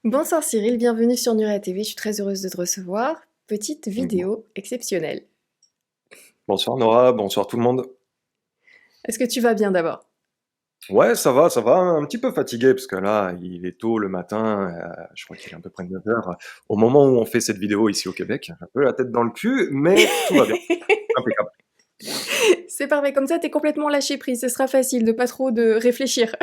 Bonsoir Cyril, bienvenue sur Nuria TV, je suis très heureuse de te recevoir. Petite Bon. vidéo exceptionnelle. Bonsoir Nora, bonsoir tout le monde. Est-ce que tu vas bien d'abord? Ouais, ça va, un petit peu fatigué parce que là, il est tôt le matin, je crois qu'il est à peu près 9 heures au moment où on fait cette vidéo ici au Québec. J'ai un peu la tête dans le cul, mais tout va bien, impeccable. C'est parfait, comme ça t'es complètement lâché prise, ce sera facile de pas trop de réfléchir,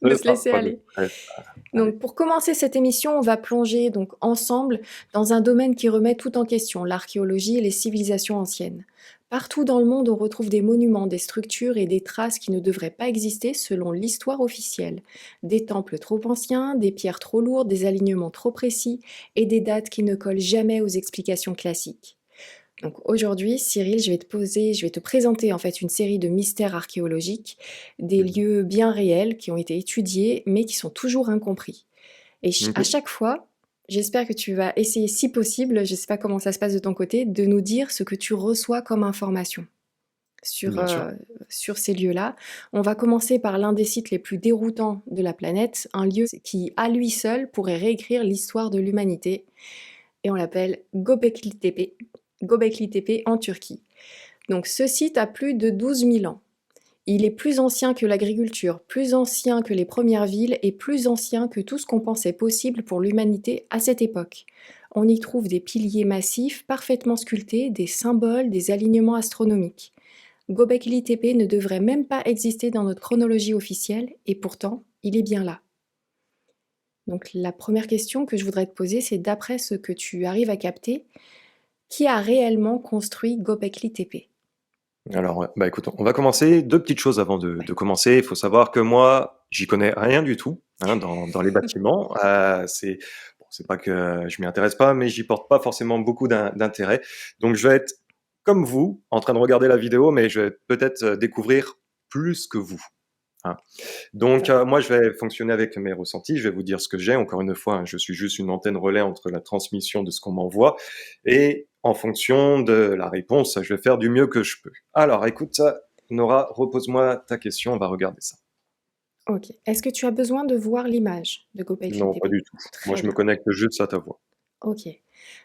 de C'est se ça, laisser pas de aller. stress. Allez. Donc pour commencer cette émission, on va plonger donc ensemble dans un domaine qui remet tout en question, l'archéologie et les civilisations anciennes. Partout dans le monde, on retrouve des monuments, des structures et des traces qui ne devraient pas exister selon l'histoire officielle. Des temples trop anciens, des pierres trop lourdes, des alignements trop précis et des dates qui ne collent jamais aux explications classiques. Donc aujourd'hui, Cyril, je vais te présenter en fait une série de mystères archéologiques, des Mhm. lieux bien réels qui ont été étudiés mais qui sont toujours incompris. Et à Ok, chaque fois, j'espère que tu vas essayer, si possible, je ne sais pas comment ça se passe de ton côté, de nous dire ce que tu reçois comme information sur, bien sûr. euh, sur ces lieux-là. On va commencer par l'un des sites les plus déroutants de la planète, un lieu qui, à lui seul, pourrait réécrire l'histoire de l'humanité, et on l'appelle Göbekli Tepe, Göbekli Tepe en Turquie. Donc ce site a plus de 12 000 ans. Il est plus ancien que l'agriculture, plus ancien que les premières villes et plus ancien que tout ce qu'on pensait possible pour l'humanité à cette époque. On y trouve des piliers massifs parfaitement sculptés, des symboles, des alignements astronomiques. Göbekli Tepe ne devrait même pas exister dans notre chronologie officielle et pourtant, il est bien là. Donc la première question que je voudrais te poser, c'est d'après ce que tu arrives à capter, qui a réellement construit Göbekli Tepe? Alors, bah écoute, on va commencer. Deux petites choses avant de Ouais. commencer. Il faut savoir que moi, j'y connais rien du tout hein, dans les bâtiments. C'est pas que je m'y intéresse pas, mais j'y porte pas forcément beaucoup d'intérêt. Donc, je vais être comme vous, en train de regarder la vidéo, mais je vais peut-être découvrir plus que vous. Hein. Donc, D'accord. moi, je vais fonctionner avec mes ressentis. Je vais vous dire ce que j'ai. Encore une fois, hein, je suis juste une antenne relais entre la transmission de ce qu'on m'envoie et en fonction de la réponse, je vais faire du mieux que je peux. Alors, écoute, Nora, repose-moi ta question. On va regarder ça. Ok. Est-ce que tu as besoin de voir l'image de Göbekli Non, pas Tepe? du tout. Moi, Très je me bien. connecte juste à ta voix. Ok.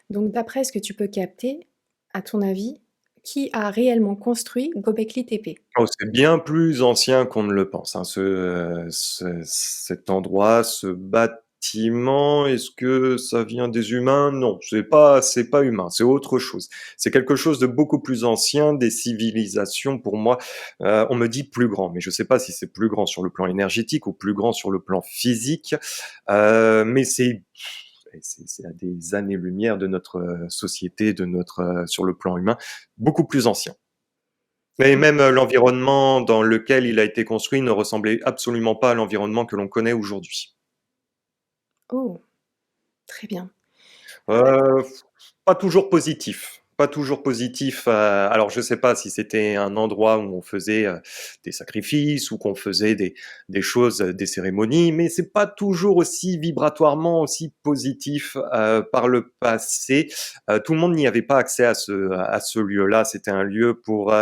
Donc, d'après ce que tu peux capter, à ton avis, qui a réellement construit Göbekli Tepe? Oh, c'est bien plus ancien qu'on ne le pense, hein. Cet endroit, ce bâtiment, est-ce que ça vient des humains? Non, c'est pas humain, c'est autre chose. C'est quelque chose de beaucoup plus ancien, des civilisations pour moi. On me dit plus grand, mais je sais pas si c'est plus grand sur le plan énergétique ou plus grand sur le plan physique. Mais c'est à des années-lumière de notre société, sur le plan humain, beaucoup plus ancien. Et Ok. même l'environnement dans lequel il a été construit ne ressemblait absolument pas à l'environnement que l'on connaît aujourd'hui. Oh, très bien. Heu, pas toujours positif, pas toujours positif, alors je sais pas si c'était un endroit où on faisait, des sacrifices ou qu'on faisait des choses, des cérémonies, mais c'est pas toujours aussi vibratoirement aussi positif, par le passé. Tout le monde n'y avait pas accès à ce lieu-là. C'était un lieu pour,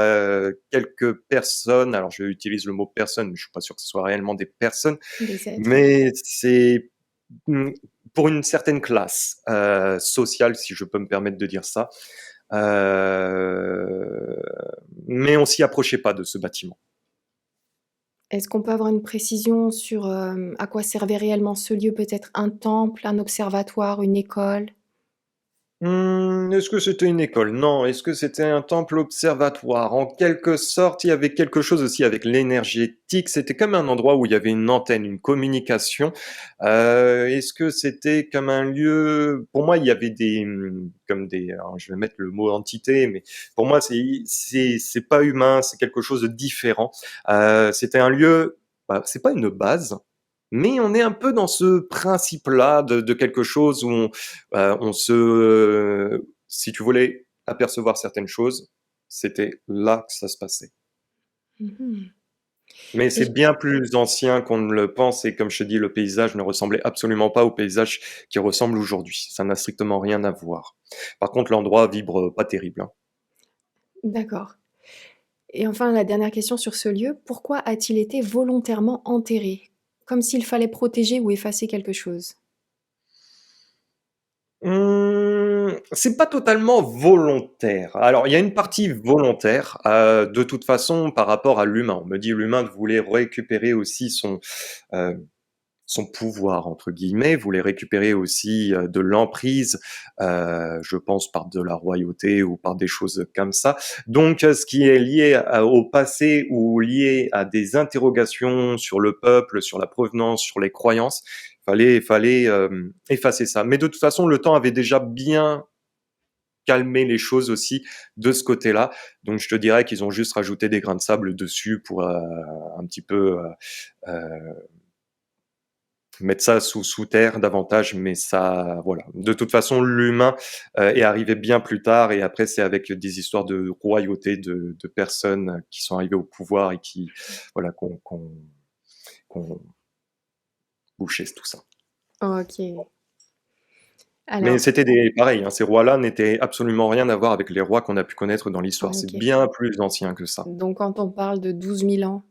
quelques personnes. Alors je utilise le mot personne, mais je suis pas sûr que ce soit réellement des personnes, Des êtres. mais c'est Mmh, pour une certaine classe, sociale, si je peux me permettre de dire ça. Heu, mais on s'y approchait pas de ce bâtiment. Est-ce qu'on peut avoir une précision sur à quoi servait réellement ce lieu? Peut-être un temple, un observatoire, une école? Est-ce que c'était une école? Non. Est-ce que c'était un temple observatoire? En quelque sorte, il y avait quelque chose aussi avec l'énergétique. C'était comme un endroit où il y avait une antenne, une communication. Est-ce que c'était comme un lieu? Pour moi, il y avait comme des, alors je vais mettre le mot entité, mais pour moi, c'est pas humain, c'est quelque chose de différent. C'était un lieu, bah, c'est pas une base, mais on est un peu dans ce principe-là de quelque chose où si tu voulais apercevoir certaines choses, c'était là que ça se passait. Mhm. Mais Et c'est bien plus ancien qu'on ne le pense et comme je te dis, le paysage ne ressemblait absolument pas au paysage qui ressemble aujourd'hui. Ça n'a strictement rien à voir. Par contre, l'endroit vibre pas terrible, hein. d'accord. Et enfin, la dernière question sur ce lieu, pourquoi a-t-il été volontairement enterré? Comme s'il fallait protéger ou effacer quelque chose. C'est pas totalement volontaire. Alors, il y a une partie volontaire, de toute façon, par rapport à l'humain. On me dit l'humain voulait récupérer aussi heu, son «pouvoir» entre guillemets, voulait récupérer aussi, de l'emprise, je pense par de la royauté ou par des choses comme ça. Donc, ce qui est lié au passé ou lié à des interrogations sur le peuple, sur la provenance, sur les croyances, fallait effacer ça. Mais de toute façon, le temps avait déjà bien calmé les choses aussi de ce côté-là. Donc je te dirais qu'ils ont juste rajouté des grains de sable dessus pour, un petit peu, mettre ça sous terre davantage, mais ça, voilà. De toute façon, l'humain est arrivé bien plus tard, et après c'est avec des histoires de royauté, de personnes qui sont arrivées au pouvoir et qui, voilà, qu'on bouché tout ça. OK. Mais Alors c'était pareil, hein, ces rois-là n'étaient absolument rien à voir avec les rois qu'on a pu connaître dans l'histoire. C'est OK. bien plus ancien que ça. Donc quand on parle de 12 000 ans,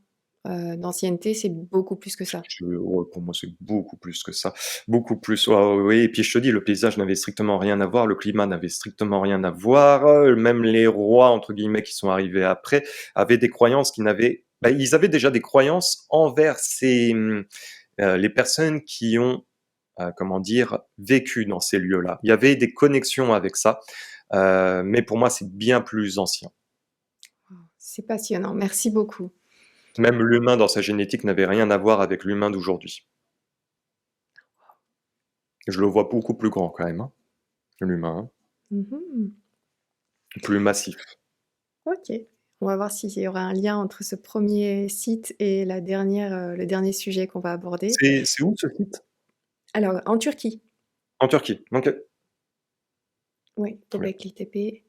d'ancienneté, c'est beaucoup plus que ça? Ouais, pour moi, c'est beaucoup plus que ça. Beaucoup plus. Ouais, ouais, oui, et puis je te dis, le paysage n'avait strictement rien à voir, le climat n'avait strictement rien à voir. Même les rois, entre guillemets, qui sont arrivés après, avaient des croyances qui n'avaient. Bah, ils avaient déjà des croyances envers les personnes qui ont, comment dire, vécu dans ces lieux-là. Il y avait des connexions avec ça, mais pour moi, c'est bien plus ancien. C'est passionnant, merci beaucoup. Même l'humain dans sa génétique n'avait rien à voir avec l'humain d'aujourd'hui. Je le vois beaucoup plus grand quand même, hein, l'humain, hein, Mmh. plus massif. OK. On va voir s'il y aura un lien entre ce premier site et le dernier sujet qu'on va aborder. C'est où ce site? Alors en Turquie, En Turquie. OK, oui, très bien. Göbekli Tepe,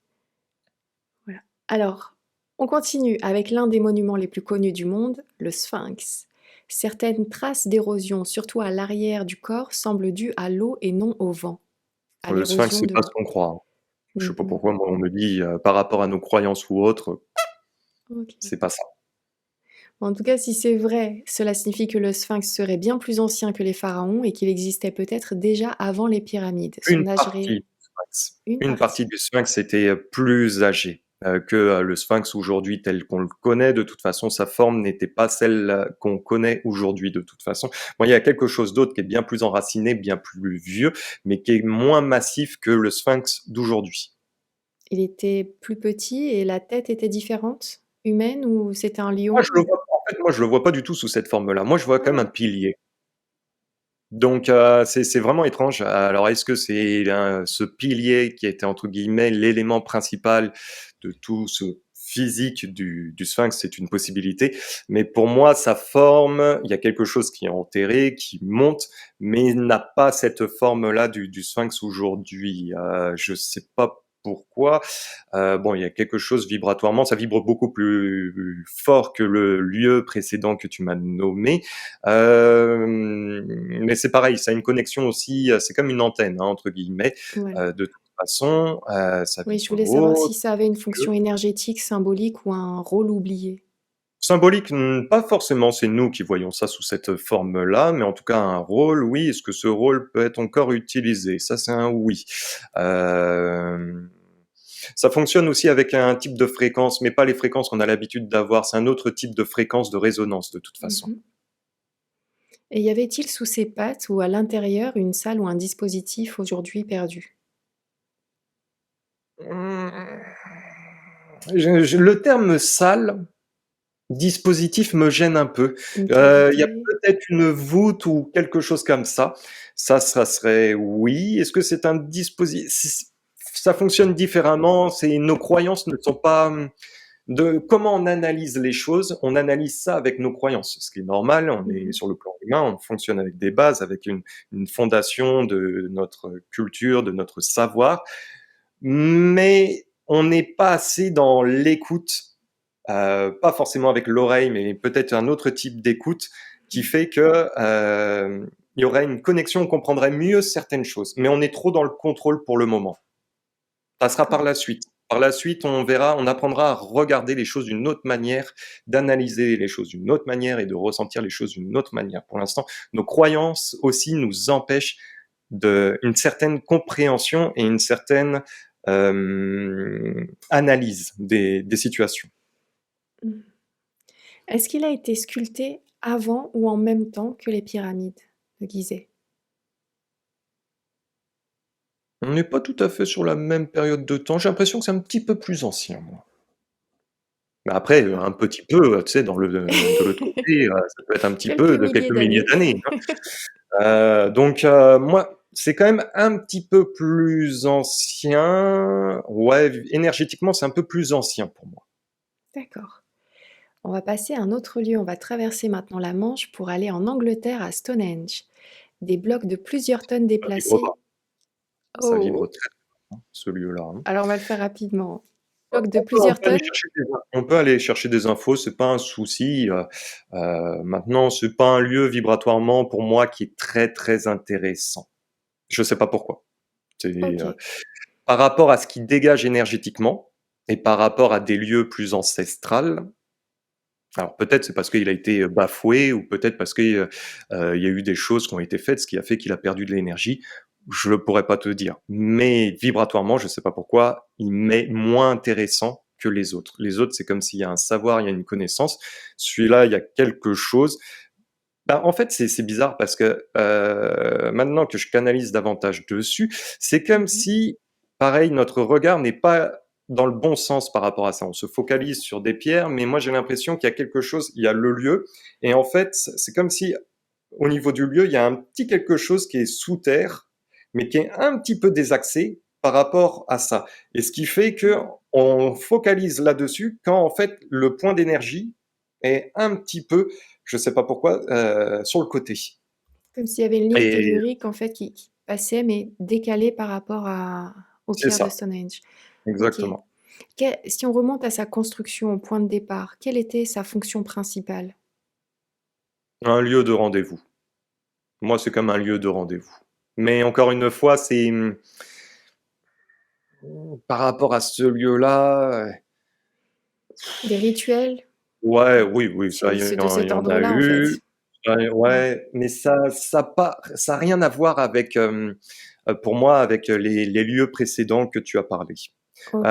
voilà. Alors, on continue avec l'un des monuments les plus connus du monde, le Sphinx. Certaines traces d'érosion, surtout à l'arrière du corps, semblent dues à l'eau et non au vent. À Le sphinx, l'érosion c'est pas ce de qu'on croit, hein. Je sais pas mmh. pourquoi, moi, on me dit, par rapport à nos croyances ou autres, OK. c'est pas ça. En tout cas, si c'est vrai, cela signifie que le Sphinx serait bien plus ancien que les pharaons et qu'il existait peut-être déjà avant les pyramides. Une Son âge partie ré du sphinx. une Une partie. partie du sphinx était, plus âgée, que, le sphinx aujourd'hui tel qu'on le connaît. De toute façon, sa forme n'était pas celle, qu'on connaît aujourd'hui de toute façon. Bon, il y a quelque chose d'autre qui est bien plus enraciné, bien plus vieux, mais qui est moins massif que le sphinx d'aujourd'hui. Il était plus petit et la tête était différente? Humaine ou c'était un Moi, lion? je le vois en fait, moi, je le vois pas du tout sous cette forme-là. Moi, je vois comme un Ah! pilier. Donc, c'est vraiment étrange. Alors, est-ce que c'est ce pilier qui était, entre guillemets, «l'élément principal» de tout ce physique du sphinx? C'est une possibilité, mais pour moi, sa forme, il y a quelque chose qui est enterré, qui monte, mais n'a pas cette forme-là du sphinx aujourd'hui. Je sais pas pourquoi. Bon, il y a quelque chose vibratoirement, ça vibre beaucoup plus fort que le lieu précédent que tu m'as nommé. Mais c'est pareil, ça a une connexion aussi, c'est comme une «antenne», hein, entre guillemets. Voilà. De toute façon, ça Oui, je vibre voulais savoir haut, si ça avait une que fonction énergétique, symbolique ou un rôle oublié. symbolique, pas forcément, c'est nous qui voyons ça sous cette forme-là, mais en tout cas un rôle, oui. Est-ce que ce rôle peut être encore utilisé? Ça, c'est un oui. Hem, Ça fonctionne aussi avec un type de fréquence, mais pas les fréquences qu'on a l'habitude d'avoir. C'est un autre type de fréquence de résonance de toute façon. Mmh. Et y avait-il sous ses pattes ou à l'intérieur une salle ou un dispositif aujourd'hui perdu? Mmh, le terme «salle», dispositif me gêne un peu. Une Il y a cavité? peut-être une voûte ou quelque chose comme ça. Ça serait oui. Est-ce que c'est un dispositif? Ça fonctionne différemment, c'est nos croyances ne sont pas, de comment on analyse les choses, on analyse ça avec nos croyances. Ce qui est normal, on est Mmh. sur le plan humain, on fonctionne avec des bases, avec une fondation de notre culture, de notre savoir, mais on n'est pas assez dans l'écoute, pas forcément avec l'oreille, mais peut-être un autre type d'écoute qui fait que, il y aurait une connexion, on comprendrait mieux certaines choses, mais on est trop dans le contrôle pour le moment. Ça sera par D'accord. la suite. Par la suite, on verra, on apprendra à regarder les choses d'une autre manière, d'analyser les choses d'une autre manière et de ressentir les choses d'une autre manière. Pour l'instant, nos croyances aussi nous empêchent une certaine compréhension et une certaine analyse des situations. Mmh. Est-ce qu'il a été sculpté avant ou en même temps que les pyramides de Gizeh? On n'est pas tout à fait sur la même période de temps. J'ai l'impression que c'est un petit peu plus ancien, moi. Mais après, Ah. un petit peu, tu sais, de l'autre côté, ça peut être un petit Quelques peu de milliers quelques milliers d'années. d'années, hein. Donc moi, c'est quand même un petit peu plus ancien. Ouais, énergétiquement, c'est un peu plus ancien pour moi. D'accord. On va passer à un autre lieu. On va traverser maintenant la Manche pour aller en Angleterre à Stonehenge. Des blocs de plusieurs tonnes Ça vibre déplacés. pas, ça vibre Oh! très, hein, ce lieu-là, hein. Alors on va le faire rapidement. Blocs de On plusieurs peut aller tonnes? chercher on peut aller chercher des infos, c'est pas un souci, maintenant, c'est pas un lieu vibratoirement pour moi qui est très, très intéressant. Je sais pas pourquoi. C'est, OK. par rapport à ce qu'il dégage énergétiquement et par rapport à des lieux plus ancestrales, alors peut-être c'est parce qu'il a été, bafoué ou peut-être parce que, il y a eu des choses qui ont été faites, ce qui a fait qu'il a perdu de l'énergie. Je ne pourrais pas te dire. Mais vibratoirement, je ne sais pas pourquoi, il m'est moins intéressant que les autres. Les autres, c'est comme s'il y a un savoir, il y a une connaissance. Celui-là, il y a quelque chose. Bah, en fait, c'est bizarre parce que, maintenant que je canalise davantage dessus, c'est comme Mmh. si, pareil, notre regard n'est pas dans le bon sens par rapport à ça. On se focalise sur des pierres, mais moi j'ai l'impression qu'il y a quelque chose, il y a le lieu et en fait, c'est comme si au niveau du lieu, il y a un petit quelque chose qui est sous terre, mais qui est un petit peu désaxé par rapport à ça et ce qui fait qu'on focalise là-dessus quand en fait le point d'énergie est un petit peu, je sais pas pourquoi, sur le côté. Comme s'il y avait une ligne Et tellurique en fait qui passait, mais décalée par rapport aux c'est pierres de ça, Stonehenge. OK. exactement. Si on remonte à sa construction, au point de départ, quelle était sa fonction principale? Un lieu de rendez-vous. Moi, c'est comme un lieu de rendez-vous. Mais encore une fois, c'est, par rapport à ce lieu-là, Des rituels? ouais, oui, oui, ça, C'est de il cet y en a ordre-là en eu. fait? Ouais, Ouais. ouais, mais ça a rien à voir avec, pour moi, avec, les lieux précédents que tu as parlé. OK.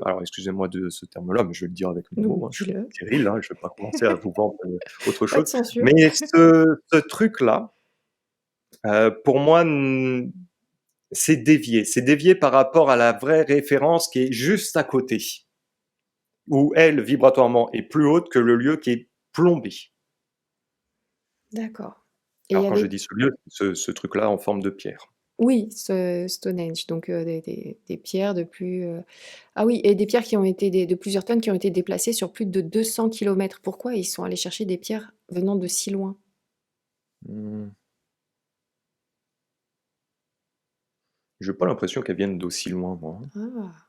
Alors excusez-moi de ce terme-là, mais je vais le dire avec mes Donc mots, hein, je suis dis-le. Cyril, hein, je vais pas commencer à vous vendre, autre Pas de chose. censure. Mais ce truc-là, pour moi, c'est dévié par rapport à la vraie référence qui est juste à côté, où elle, vibratoirement, est plus haute que le lieu qui est plombé. D'accord. Et il y Alors quand je avait dis ce lieu, ce truc-là en forme de pierre. oui, Stonehenge, donc des pierres de plus, ah oui et des pierres qui ont été de plusieurs tonnes qui ont été déplacées sur plus de 200 kilomètres. Pourquoi ils sont allés chercher des pierres venant de si loin? Mmh, j'ai pas l'impression qu'elles viennent d'aussi loin, moi, hein. Ah!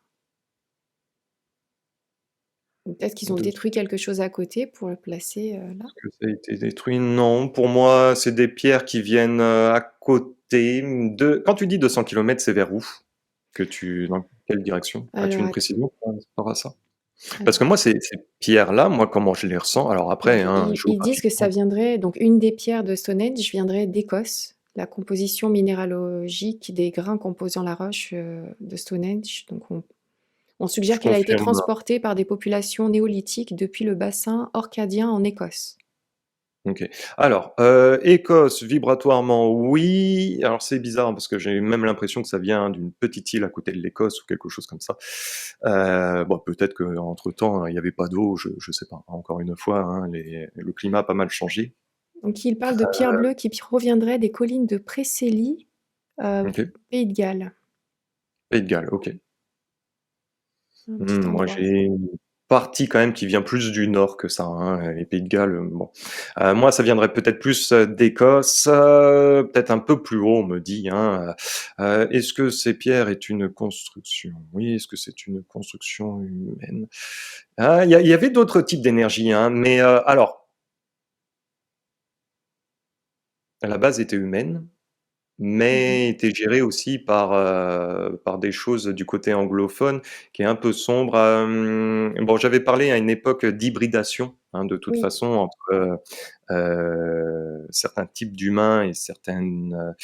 Ou peut-être qu'ils ont De détruit quelque chose à côté pour le placer, là? ce que ça a été détruit, non. Pour moi, c'est des pierres qui viennent, à côté de quand tu dis 200 kilomètres, c'est vers où? Dans quelle direction? As-tu Alors une att précision par rapport à ça? Parce que alors moi, ces pierres-là, moi, comment je les ressens alors donc après, hein, ils disent que ça géographiquement, viendrait donc une des pierres de Stonehenge viendrait d'Écosse. La composition minéralogique des grains composant la roche, de Stonehenge, donc on je suggère qu'elle a été confirme. transportée par des populations néolithiques depuis le bassin orcadien en Écosse. OK. Alors, Écosse, vibratoirement, oui. Alors c'est bizarre parce que j'ai même l'impression que ça vient d'une petite île à côté de l'Écosse ou quelque chose comme ça. Bon, peut-être qu'entre temps, il y avait pas d'eau, je sais pas. Encore une fois, hein, le climat a pas mal changé. Donc il parle de pierres bleues qui proviendraient des collines de Preseli, heu, OK. Pays de Galles. Pays de Galles, OK. Un petit Moi, endroit. j'ai une partie quand même qui vient plus du nord que ça, hein, les Pays de Galles, bon. Moi, ça viendrait peut-être plus, d'Écosse, peut-être un peu plus haut, on me dit, hein, est-ce que ces pierres est une construction? Oui, est-ce que c'est une construction humaine? Ah, il y avait d'autres types d'énergie, hein, mais, alors, à la base était humaine, Mmh. mais était gérée aussi par des choses du côté anglophone qui est un peu sombre, bon, j'avais parlé à une époque d'hybridation hein, de toute Oui, façon, entre certains types d'humains et certaines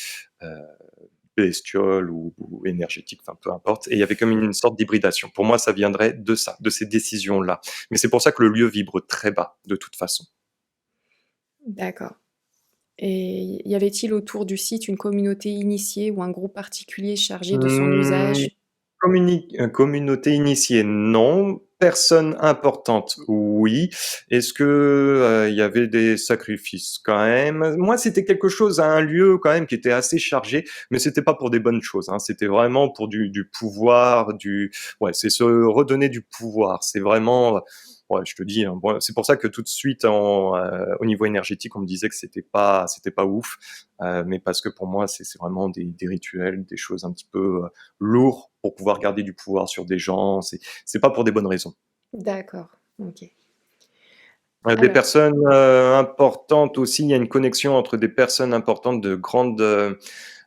bestioles ou énergétiques, enfin peu importe. Et il y avait comme une sorte d'hybridation. Pour moi, ça viendrait de ça, de ces décisions-là. Mais c'est pour ça que le lieu vibre très bas, de toute façon. d'accord. Et y avait-il autour du site une communauté initiée ou un groupe particulier chargé de son Mmh, usage? communauté initiée, non. Personne importante, oui. Est-ce que, il y avait des sacrifices? Quand même. Moi, c'était quelque chose à un lieu quand même qui était assez chargé, mais c'était pas pour des bonnes choses, hein. C'était vraiment pour du pouvoir, du ouais, c'est se redonner du pouvoir. C'est vraiment, ouais, je te dis, hein, bon, c'est pour ça que tout de suite au niveau énergétique, on me disait que c'était pas ouf, mais parce que pour moi, c'est vraiment des rituels, des choses un petit peu, lourd pour pouvoir garder du pouvoir sur des gens. C'est pas pour des bonnes raisons. D'accord, OK. Des Alors, personnes importantes aussi, il y a une connexion entre des personnes importantes de grandes.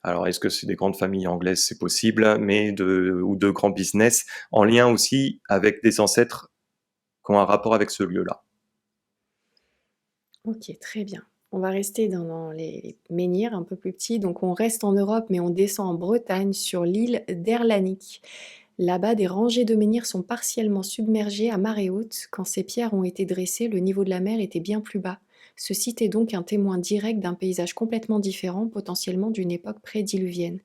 Alors, est-ce que c'est des grandes familles anglaises? C'est possible, mais ou de grands business, en lien aussi avec des ancêtres qui ont un rapport avec ce lieu-là. OK, très bien. On va rester dans les menhirs un peu plus petits. Donc on reste en Europe, mais on descend en Bretagne sur l'île d'Erlanik. Là-bas, des rangées de menhirs sont partiellement submergées à marée haute. Quand ces pierres ont été dressées, le niveau de la mer était bien plus bas. Ce site est donc un témoin direct d'un paysage complètement différent, potentiellement d'une époque prédiluvienne.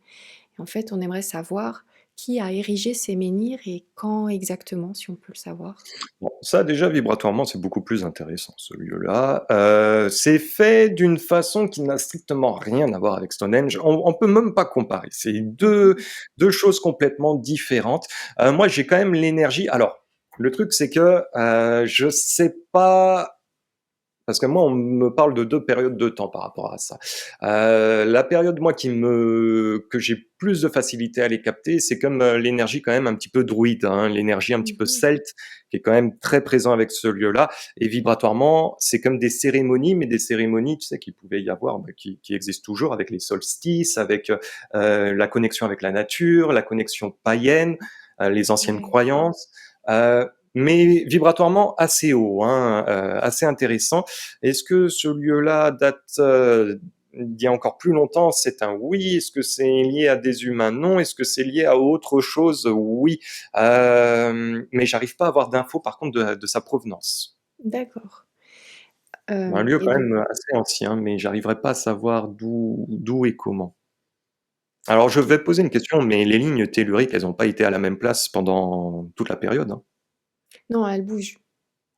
Et en fait, on aimerait savoir qui a érigé ces menhirs et quand exactement, si on peut le savoir. Bon, ça déjà vibratoirement, c'est beaucoup plus intéressant ce lieu-là. C'est fait d'une façon qui n'a strictement rien à voir avec Stonehenge. On peut même pas comparer. C'est deux choses complètement différentes. Moi, j'ai quand même l'énergie. Alors, le truc, c'est que je sais pas parce que moi, on me parle de 2 périodes de temps par rapport à ça. La période, moi, que j'ai plus de facilité à les capter, c'est comme, l'énergie quand même un petit peu druide, hein, l'énergie un petit peu Mhm. celte, qui est quand même très présent avec ce lieu-là. Et vibratoirement, c'est comme des cérémonies, mais des cérémonies, tu sais, qu'il pouvait y avoir, bah, qui existent toujours avec les solstices, avec, la connexion avec la nature, la connexion païenne, les anciennes Ouais. croyances. Mais vibratoirement assez haut, hein, assez intéressant. Est-ce que ce lieu-là date d'il y a encore plus longtemps? C'est un oui. Est-ce que c'est lié à des humains? Non. Est-ce que c'est lié à autre chose? Oui. Mais j'arrive pas à avoir d'infos par contre de sa provenance. D'accord. Un lieu Et quand donc, même assez ancien, mais j'arriverai pas à savoir d'où et comment. Alors je ok. vais te poser une question, mais les lignes telluriques, elles n'ont pas été à la même place pendant toute la période, hein? Non, elle bouge,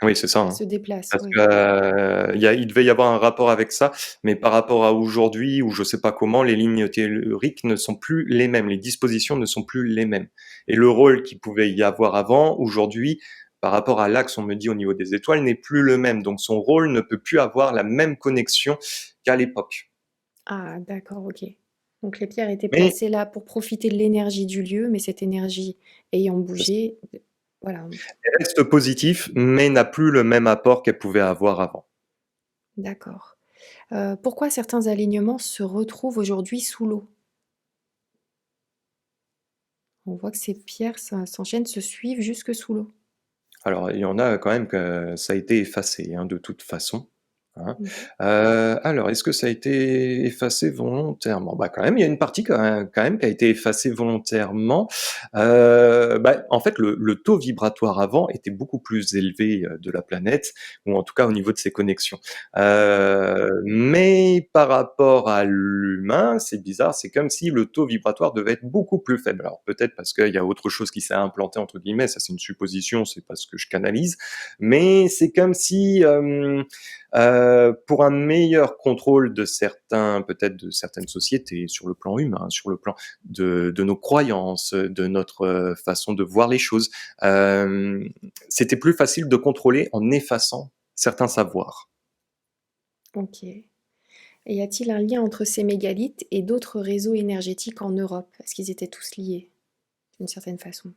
Oui, c'est ça, elle hein. se déplace, Parce que, oui. il devait y avoir un rapport avec ça, mais par rapport à aujourd'hui ou je sais pas comment, les lignes telluriques ne sont plus les mêmes, les dispositions ne sont plus les mêmes. Et le rôle qu'il pouvait y avoir avant, aujourd'hui, par rapport à l'axe, on me dit au niveau des étoiles, n'est plus le même. Donc son rôle ne peut plus avoir la même connexion qu'à l'époque. Ah, d'accord, ok. Donc les pierres étaient Mais placées là pour profiter de l'énergie du lieu, mais cette énergie ayant c'est bougé, voilà, elle reste positif, mais n'a plus le même apport qu'elle pouvait avoir avant. d'accord. Pourquoi certains alignements se retrouvent aujourd'hui sous l'eau? On voit que ces pierres s'enchaînent, se suivent jusque sous l'eau. Alors, il y en a quand même que ça a été effacé, hein, de toute façon, hein. Mhm. Alors, est-ce que ça a été effacé volontairement? Bah, quand même, il y a une partie quand même qui a été effacée volontairement. Bah, en fait, le taux vibratoire avant était beaucoup plus élevé, de la planète ou en tout cas au niveau de ses connexions. Mais par rapport à l'humain, c'est bizarre, c'est comme si le taux vibratoire devait être beaucoup plus faible. Alors peut-être parce qu'il y a autre chose qui s'est «implanté» entre guillemets, ça c'est une supposition, c'est pas ce que je canalise, mais c'est comme si, pour un meilleur contrôle de certains peut-être de certaines sociétés sur le plan humain, sur le plan de nos croyances, de notre, façon de voir les choses, c'était plus facile de contrôler en effaçant certains savoirs. Ok. Et y a-t-il un lien entre ces mégalithes et d'autres réseaux énergétiques en Europe? Est-ce qu'ils étaient tous liés d'une certaine façon?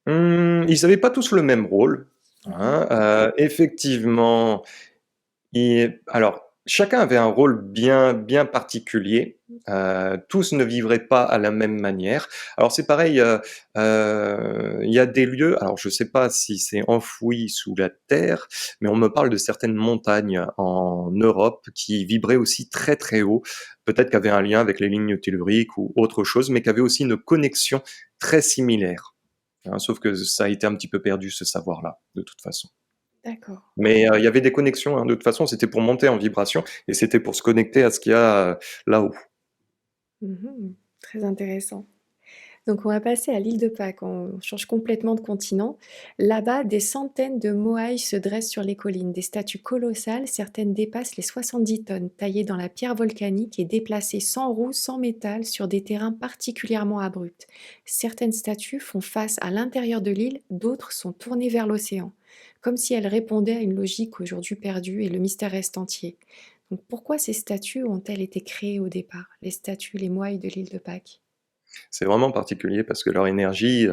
Ils avaient pas tous le même rôle, Mhm. hein, effectivement, alors Chacun avait un rôle bien particulier. Tous ne vivraient pas à la même manière. Alors c'est pareil, il y a des lieux, alors je sais pas si c'est enfoui sous la terre, mais on me parle de certaines montagnes en Europe qui vibraient aussi très haut. Peut-être qu'avaient un lien avec les lignes telluriques ou autre chose, mais qui avaient aussi une connexion très similaire. Hein, sauf que ça a été un petit peu perdu ce savoir-là, de toute façon. D'accord. Mais il y avait des connexions, hein, de toute façon, c'était pour monter en vibration et c'était pour se connecter à ce qu'il y a là-haut. Mmh. Très intéressant. Donc on va passer à l'île de Pâques, on change complètement de continent. Là-bas, des centaines de moaïs se dressent sur les collines, des statues colossales, certaines dépassent les 70 tonnes, taillées dans la pierre volcanique et déplacées sans roue, sans métal, sur des terrains particulièrement abrupts. Certaines statues font face à l'intérieur de l'île, d'autres sont tournées vers l'océan, comme si elles répondaient à une logique aujourd'hui perdue et le mystère reste entier. Donc pourquoi ces statues ont-elles été créées au départ, les statues, les moaïs de l'île de Pâques? C'est vraiment particulier parce que leur énergie,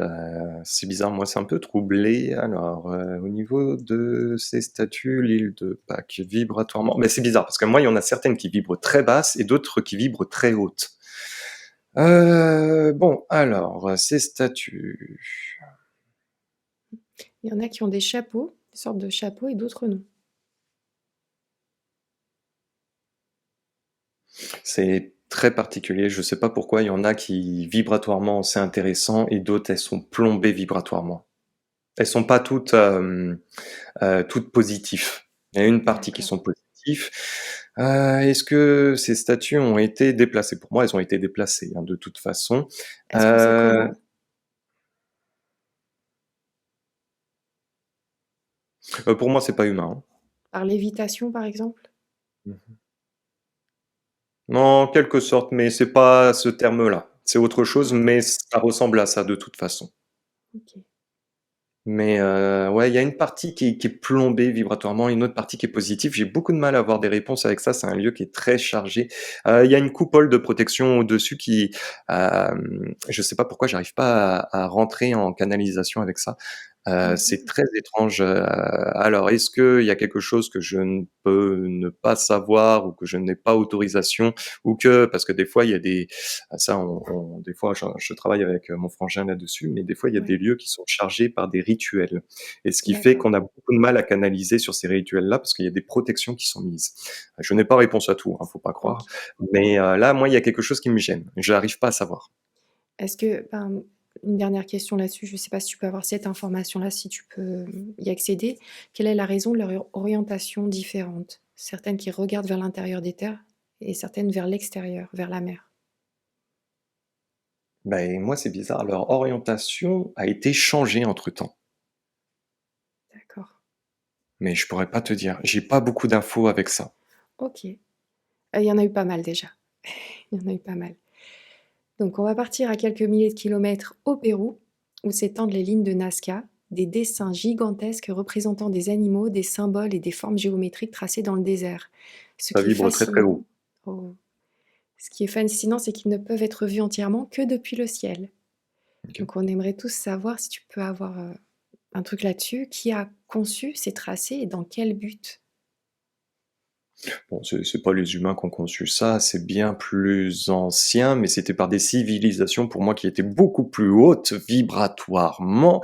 c'est bizarre, moi, c'est un peu troublé. Alors, au niveau de ces statues, l'île de Pâques, vibratoirement, mais c'est bizarre parce que moi, il y en a certaines qui vibrent très basses et d'autres qui vibrent très hautes. Bon, alors, ces statues, Il y en a qui ont des chapeaux, des sortes de chapeaux et d'autres non. c'est très particulier. Je sais pas pourquoi il y en a qui vibratoirement c'est intéressant et d'autres elles sont plombées vibratoirement. Elles sont pas toutes positives. Il y a une partie qui D'accord. sont positives. Est-ce que ces statues ont été déplacées? Pour moi, elles ont été déplacées, hein, de toute façon. Est-ce qu'on sait Heu, comment? pour moi, c'est pas humain, Par lévitation, par exemple? hein. En quelque sorte, mais c'est pas ce terme-là. C'est autre chose, D'accord, mais ça ressemble à ça de toute façon. OK. Mais ouais, il y a une partie qui est plombée vibratoirement, une autre partie qui est positive. J'ai beaucoup de mal à avoir des réponses avec ça, c'est un lieu qui est très chargé. Il y a une coupole de protection au-dessus qui, je sais pas pourquoi j'arrive pas à rentrer en canalisation avec ça. C'est Mmh. très étrange, alors est-ce qu'il y a quelque chose que je ne peux ne pas savoir ou que je n'ai pas autorisation ou que parce que des fois il y a des ça on des fois je travaille avec, mon frangin là-dessus, mais des fois il y a des Ouais, lieux qui sont chargés par des rituels et ce qui fait d'accord. qu'on a beaucoup de mal à canaliser sur ces rituels-là parce qu'il y a des protections qui sont mises. Je n'ai pas réponse à tout, hein, faut pas croire, OK. mais là, moi, il y a quelque chose qui me gêne. J'arrive pas à savoir. Est-ce que ben, une dernière question là-dessus, je ne sais pas si tu peux avoir cette information-là, si tu peux, y accéder. Quelle est la raison de leur orientation différente? Certaines qui regardent vers l'intérieur des terres et certaines vers l'extérieur, vers la mer. Ben moi, c'est bizarre, leur orientation a été changée entre-temps, D'accord. mais je pourrais pas te dire. J'ai pas beaucoup d'infos avec ça. OK. Il y en a eu pas mal déjà. Il y en a eu pas mal. Donc, on va partir à quelques milliers de kilomètres au Pérou, où s'étendent les lignes de Nazca, des dessins gigantesques représentant des animaux, des symboles et des formes géométriques tracées dans le désert. Ce Ça qui est vibre très fascinant, haut. oh, ce qui est fascinant, c'est qu'ils ne peuvent être vus entièrement que depuis le ciel. OK. Donc, on aimerait tous savoir si tu peux avoir un truc là-dessus. Qui a conçu ces tracés et dans quel but? Bon, c'est pas les humains qui ont conçu ça, c'est bien plus ancien, mais c'était par des civilisations pour moi qui étaient beaucoup plus hautes vibratoirement.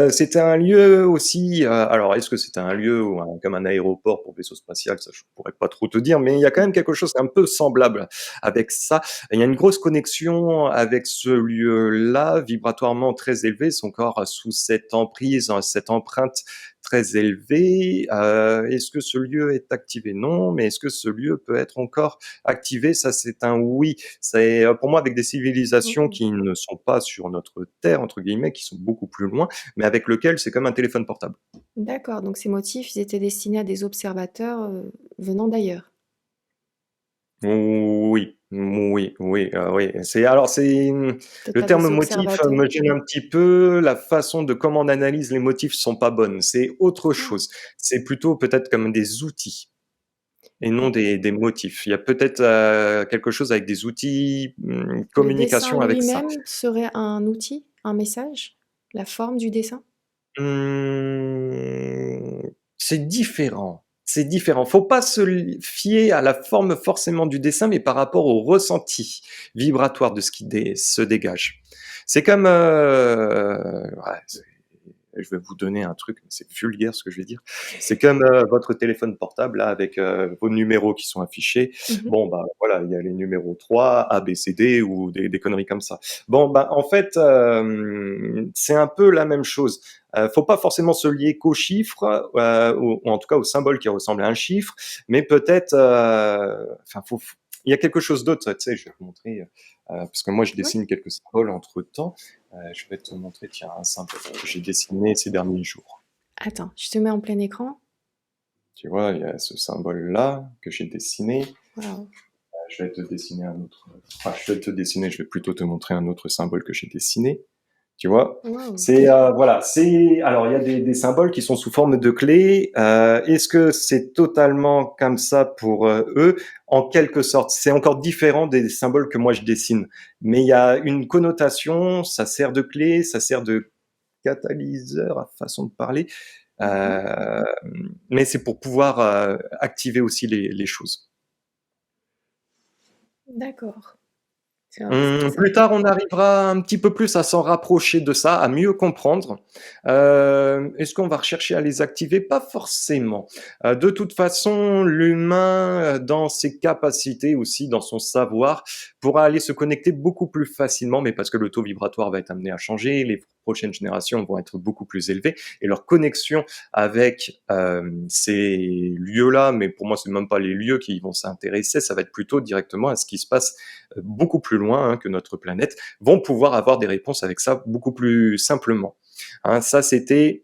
C'était un lieu aussi, alors est-ce que c'était un lieu ou comme un aéroport pour vaisseau spatial? Ça, je pourrais pas trop te dire, mais il y a quand même quelque chose un peu semblable avec ça. Il y a une grosse connexion avec ce lieu-là, vibratoirement très élevé, son corps sous cette emprise, cette empreinte très élevé. Est-ce que ce lieu est activé? Non, mais est-ce que ce lieu peut être encore activé? Ça, c'est un oui. C'est pour moi avec des civilisations Oh, qui ne sont pas sur notre terre entre guillemets, qui sont beaucoup plus loin, mais avec lequel c'est comme un téléphone portable. d'accord, donc ces motifs, ils étaient destinés à des observateurs venant d'ailleurs. Oui, oui, oui, oui. Peut-être Le pas terme des motif observateurs. me gêne un petit peu. La façon de comment on analyse les motifs sont pas bonnes. C'est autre Ah, chose. C'est plutôt peut-être comme des outils. Et non d'accord. des motifs. Il y a peut-être, quelque chose avec des outils, Le dessin communication avec ça. lui-même serait un outil, un message? La forme du dessin? C'est différent. C'est différent. Faut pas se fier à la forme forcément du dessin, mais par rapport au ressenti vibratoire de ce qui se dégage. C'est comme, ouais, je vais vous donner un truc, mais c'est vulgaire ce que je vais dire. C'est comme votre téléphone portable là avec vos numéros qui sont affichés. Mmh. Bon bah voilà, il y a les numéros 3, A, B, C, D ou des conneries comme ça. Bon bah en fait, c'est un peu la même chose. Faut pas forcément se lier qu'aux chiffres, ou en tout cas au symbole qui ressemble à un chiffre, mais peut-être, enfin, il y a quelque chose d'autre. Tu sais, je vais te montrer, parce que moi je Oui. dessine quelques symboles entre temps. Je vais te montrer, tiens, un symbole que j'ai dessiné ces derniers jours. Attends, je te mets en plein écran. Tu vois, il y a ce symbole-là que j'ai dessiné. Waouh! Je vais te dessiner un autre. Enfin, je vais te dessiner, je vais plutôt te montrer un autre symbole que j'ai dessiné. Tu vois, Waouh! c'est voilà, c'est alors il y a des symboles qui sont sous forme de clés. Est-ce que c'est totalement comme ça pour eux? En quelque sorte, c'est encore différent des symboles que moi je dessine, mais il y a une connotation. Ça sert de clé, ça sert de catalyseur, à façon de parler, Mmh. euh, mais c'est pour pouvoir activer aussi les choses. D'accord. C'est Plus tard, on arrivera un petit peu plus à s'en rapprocher de ça, à mieux comprendre. Est-ce qu'on va rechercher à les activer? Pas forcément. De toute façon, l'humain, dans ses capacités aussi, dans son savoir, pourra aller se connecter beaucoup plus facilement, mais parce que le taux vibratoire va être amené à changer, les prochaines générations vont être beaucoup plus élevées, et leur connexion avec ces lieux-là, mais pour moi, c'est même pas les lieux qui vont s'intéresser, ça va être plutôt directement à ce qui se passe beaucoup plus loin que notre planète, vont pouvoir avoir des réponses avec ça beaucoup plus simplement. Hein, ça, c'était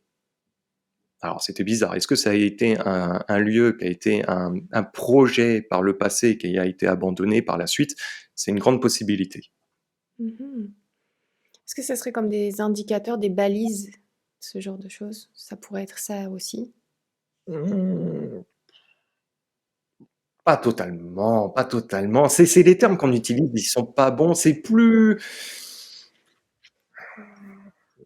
bizarre. Est-ce que ça a été un lieu qui a été un projet par le passé qui a été abandonné par la suite? C'est une grande possibilité. Mmh. Est-ce que ça serait comme des indicateurs, des balises, ce genre de choses? Ça pourrait être ça aussi? Mmh, pas totalement, pas totalement. C'est les termes qu'on D'accord. utilise, ils sont pas bons. C'est plus.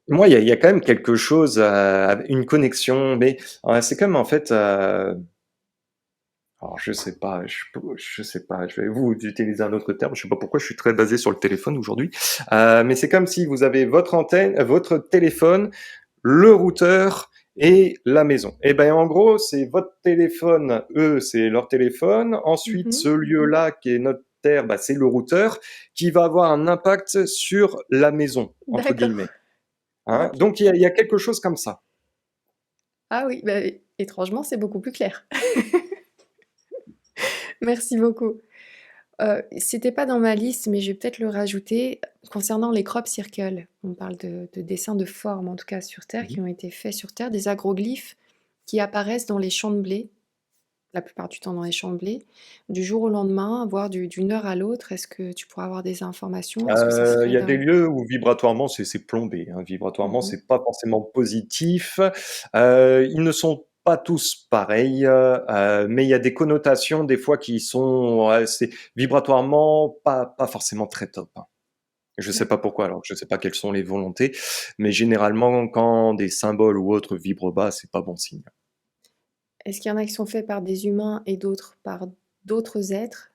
Moi, il y a quand même quelque chose, une connexion, mais c'est comme en fait. Alors je sais pas, je sais pas, je vais vous utiliser un autre terme, je sais pas pourquoi je suis très basé sur le téléphone aujourd'hui, mais c'est comme si vous avez votre antenne, votre téléphone, le routeur et la maison. Et ben en gros, c'est votre téléphone, eux, c'est leur téléphone. Ensuite, Mmh. ce lieu-là qui est notre terre, bah, c'est le routeur qui va avoir un impact sur la maison, entre D'accord. guillemets. Hein. OK. Donc il y a quelque chose comme ça. Ah oui, bah, étrangement, c'est beaucoup plus clair. Merci beaucoup. C'était pas dans ma liste, mais je vais peut-être le rajouter. Concernant les crop circles, on parle de dessins de formes, en tout cas sur terre, Mhm. qui ont été faits sur terre, des agroglyphes qui apparaissent dans les champs de blé, la plupart du temps dans les champs de blé, du jour au lendemain, voire d'une heure à l'autre. Est-ce que tu pourrais avoir des informations? Est-ce que ça Il serait y a des dans... lieux où vibratoirement c'est plombé, hein. Vibratoirement, Mhm. c'est pas forcément positif. Ils ne sont pas tous pareils, mais il y a des connotations des fois qui sont, ouais, c'est vibratoirement pas forcément très top, hein. Je sais pas D'accord. pourquoi, alors je sais pas quelles sont les volontés, mais généralement quand des symboles ou autres vibrent bas, c'est pas bon signe. Est-ce qu'il y en a qui sont faits par des humains et d'autres par d'autres êtres?